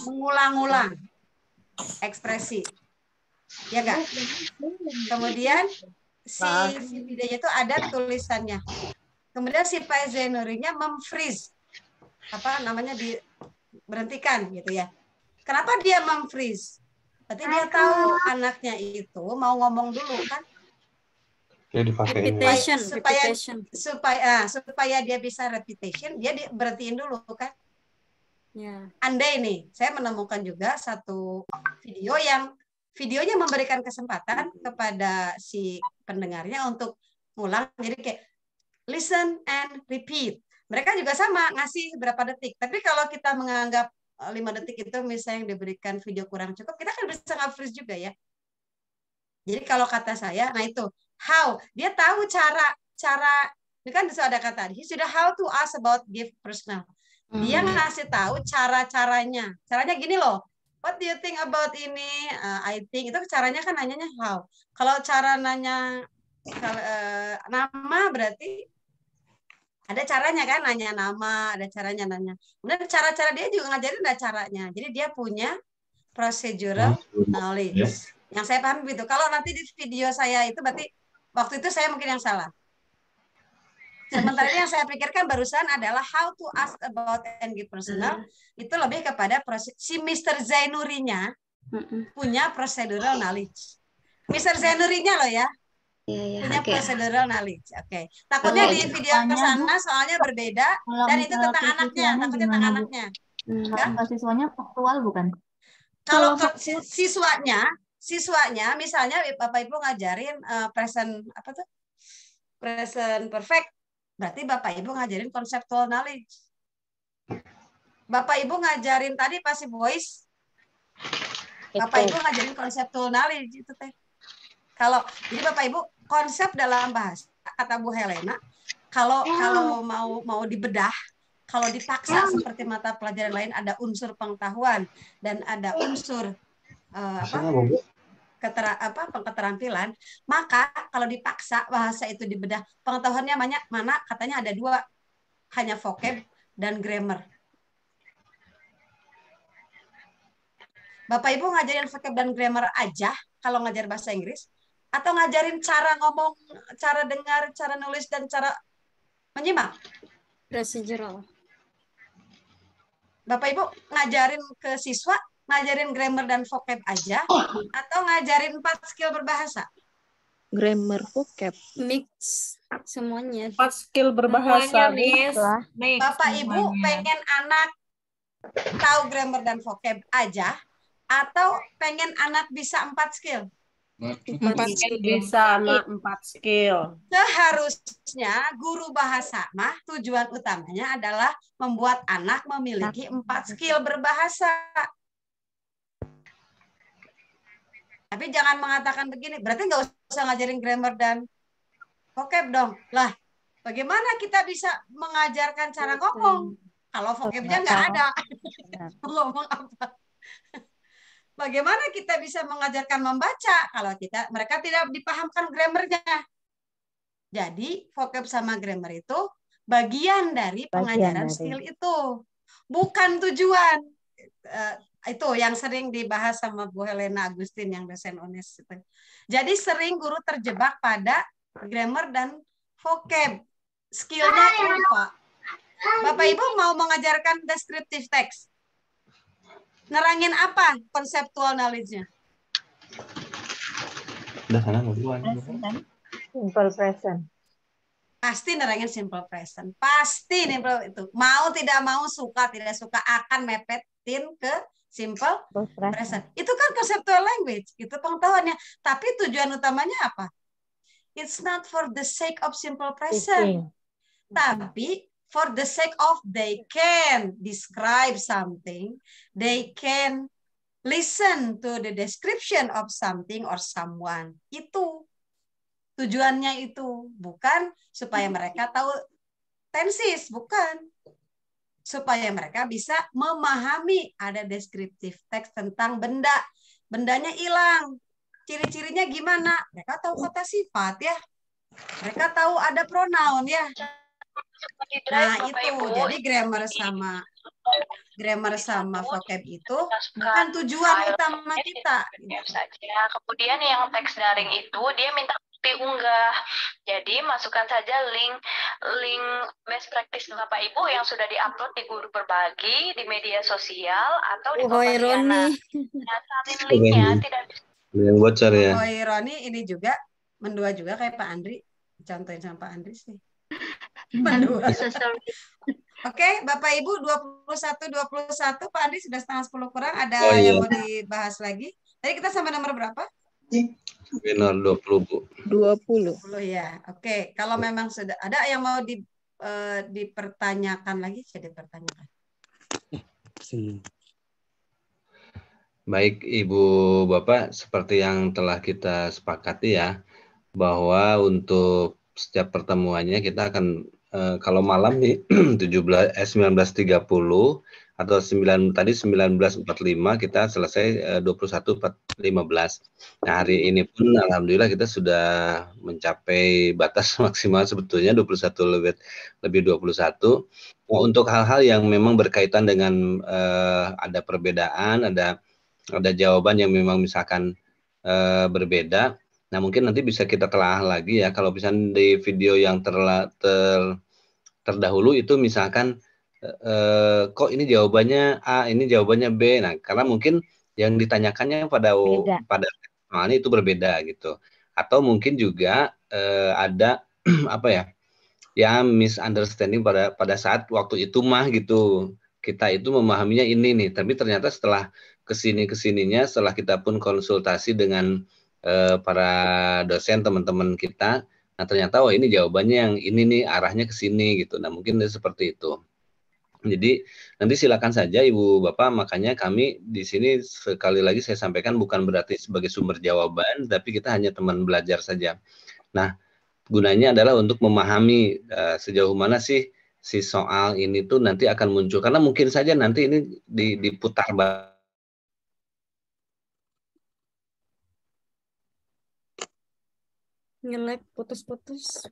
mengulang-ulang ekspresi. Ya enggak? Kemudian si videonya itu ada tulisannya. Kemudian si Pak Zenorinya memfreeze. Apa namanya, diberhentikan gitu ya. Kenapa dia memfreeze? Berarti dia tahu anaknya itu mau ngomong dulu kan? Ya dipakai supaya dia bisa repetition, dia berhentiin dulu kan? Ya. Andai nih, saya menemukan juga satu video yang videonya memberikan kesempatan kepada si pendengarnya untuk ngulang. Jadi kayak listen and repeat. Mereka juga sama ngasih berapa detik. Tapi kalau kita menganggap 5 detik itu misalnya yang diberikan video kurang cukup, kita kan bisa nge-freeze juga ya. Jadi kalau kata saya, nah itu how, dia tahu cara ini kan ada kata, he sudah how to ask about gift personal. Dia ngasih tahu caranya. Caranya gini loh. What do you think about ini? I think itu caranya kan nanyanya how. Kalau cara nanya nama berarti ada caranya kan, nanya nama, ada caranya nanya. Kemudian cara-cara dia juga ngajarin ada caranya. Jadi dia punya procedural knowledge. Yang saya paham begitu. Kalau nanti di video saya itu berarti waktu itu saya mungkin yang salah. Sementara ini yang saya pikirkan barusan adalah how to ask about and give personal. Itu lebih kepada si Mr. Zainurinya punya procedural knowledge. Mr. Zainurinya loh ya. Punya procedural knowledge. Oke. Takutnya di video ke sana soalnya berbeda dan itu tentang anaknya, takutnya tentang anaknya. Kalau siswanya faktual bukan? Kalau siswanya misalnya Bapak Ibu ngajarin present perfect, berarti Bapak Ibu ngajarin conceptual knowledge. Bapak Ibu ngajarin tadi passive voice, Bapak Ibu ngajarin conceptual knowledge itu teh. Jadi Bapak Ibu konsep dalam bahasa, kata Bu Helena, kalau mau dibedah, kalau dipaksa seperti mata pelajaran lain ada unsur pengetahuan dan ada unsur keterampilan, maka kalau dipaksa bahasa itu dibedah, pengetahuannya mana katanya ada 2, hanya vocab dan grammar. Bapak Ibu ngajarin vocab dan grammar aja kalau ngajar bahasa Inggris, atau ngajarin cara ngomong, cara dengar, cara nulis, dan cara menyimak? Procedural. Bapak Ibu ngajarin ke siswa, ngajarin grammar dan vocab aja, atau ngajarin 4 skill berbahasa? Grammar vocab. Mix semuanya. 4 skill berbahasa. Semuanya, Miss. Bapak Ibu pengen anak tahu grammar dan vocab aja atau pengen anak bisa 4 skill? 4 skill bisa anak 4 skill. Seharusnya guru bahasa mah tujuan utamanya adalah membuat anak memiliki 4 skill berbahasa. Tapi jangan mengatakan begini, berarti nggak usah ngajarin grammar dan vocab dong. Lah, bagaimana kita bisa mengajarkan cara ngomong kalau vocabnya nggak ada? Ngomong apa? Bagaimana kita bisa mengajarkan membaca kalau mereka tidak dipahamkan grammarnya? Jadi vocab sama grammar itu bagian dari pengajaran skill itu, bukan tujuan. Itu yang sering dibahas sama Bu Helena Agustin yang dosen UNES itu. Jadi sering guru terjebak pada grammar dan vocab. Skillnya lupa. Bapak Ibu mau mengajarkan descriptive text. Nerangin apa conceptual knowledge-nya? Udah sana duluan. Simple present. Pasti nerangin simple present. Pasti simple itu. Mau tidak mau, suka tidak suka akan mepetin ke simple present. Itu kan conceptual language, itu pengetahuannya. Tapi tujuan utamanya apa? It's not for the sake of simple present. Tapi for the sake of they can describe something, they can listen to the description of something or someone. Itu tujuannya itu, bukan supaya mereka tahu tenses, bukan. Supaya mereka bisa memahami ada deskriptif teks tentang benda. Bendanya hilang. Ciri-cirinya gimana? Mereka tahu kata sifat ya. Mereka tahu ada pronoun ya. Nah, itu. Jadi grammar sama vocab itu bukan tujuan utama kita. Kemudian yang teks daring itu dia minta diunggah. Jadi masukkan saja link best practice Bapak Ibu yang sudah diupload di Guru Berbagi di media sosial atau di Kompasiana. Nah, salin linknya tidak bisa. Yang bocor ya. Oh, Roni ini juga mendua juga kayak Pak Andri. Contohin sama Pak Andri sih. Mendua. Oke, Bapak Ibu 21 Pak Andri sudah setengah 10 kurang. Ada yang mau dibahas lagi? Tadi kita sampai nomor berapa? Benar 20, Bu. 20 ya. Oke, kalau memang sudah ada yang mau dipertanyakan lagi, saya dipertanyakan. Baik, Ibu Bapak, seperti yang telah kita sepakati ya, bahwa untuk setiap pertemuannya kita akan kalau malam nih 19.30 atau 19.45 kita selesai 21.15. Nah, hari ini pun alhamdulillah kita sudah mencapai batas maksimal sebetulnya 21 lebih 21. Nah, untuk hal-hal yang memang berkaitan dengan ada perbedaan, ada jawaban yang memang misalkan berbeda. Nah, mungkin nanti bisa kita telah lagi ya, kalau misalnya di video yang terdahulu itu misalkan kok ini jawabannya A, ini jawabannya B. Nah, karena mungkin yang ditanyakannya pada soalnya itu berbeda gitu. Atau mungkin juga ada apa ya misunderstanding pada saat waktu itu mah gitu. Kita itu memahaminya ini nih, tapi ternyata setelah kesininya setelah kita pun konsultasi dengan para dosen teman-teman kita, nah ternyata ini jawabannya yang ini nih, arahnya ke sini gitu. Nah, mungkin seperti itu. Jadi nanti silakan saja Ibu Bapak, makanya kami di sini sekali lagi saya sampaikan bukan berarti sebagai sumber jawaban, tapi kita hanya teman belajar saja. Nah, gunanya adalah untuk memahami sejauh mana sih si soal ini tuh nanti akan muncul, karena mungkin saja nanti ini diputar balik. Nge-lag putus-putus.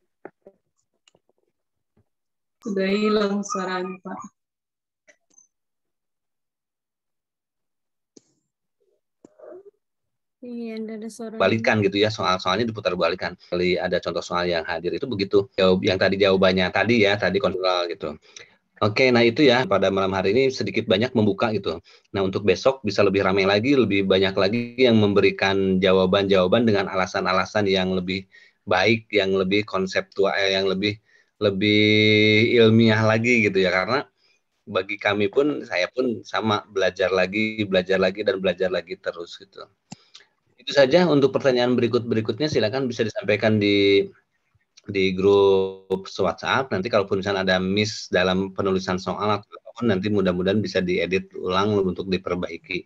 Sudah hilang suaranya, Pak. Iya, ada suara. Balikan gitu ya, soalnya diputar balikan. Kali ada contoh soal yang hadir itu begitu. Yang tadi jawabannya tadi kontrol gitu. Oke, nah itu ya pada malam hari ini sedikit banyak membuka gitu. Nah untuk besok bisa lebih ramai lagi, lebih banyak lagi yang memberikan jawaban-jawaban dengan alasan-alasan yang lebih baik, yang lebih konseptual, yang lebih ilmiah lagi gitu ya. Karena bagi kami pun, saya pun sama belajar lagi dan belajar lagi terus gitu. Itu saja untuk pertanyaan berikutnya silakan bisa disampaikan di grup WhatsApp. Nanti kalaupun misalnya ada miss dalam penulisan soal atau apapun, nanti mudah-mudahan bisa diedit ulang untuk diperbaiki.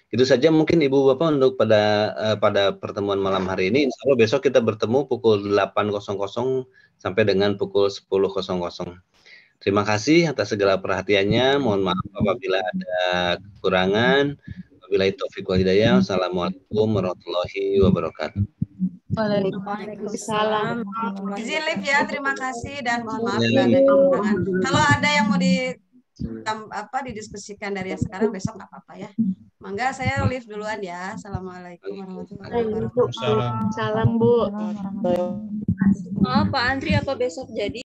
Itu saja mungkin Ibu Bapak untuk pada pertemuan malam hari ini. Insya Allah besok kita bertemu pukul 8.00 sampai dengan pukul 10.00. Terima kasih atas segala perhatiannya. Mohon maaf apabila ada kekurangan. Wabillahi taufiq wal hidayah. Wassalamualaikum warahmatullahi wabarakatuh. Waalaikumsalam. Izin live ya, terima kasih dan mohon maaf bila ada kekurangan. Kalau ada yang mau didiskusikan dari yang sekarang besok nggak apa-apa ya. Mangga saya live duluan ya. Assalamualaikum warahmatullahi wabarakatuh. Salam Bu. Oh, Pak Andri apa besok jadi?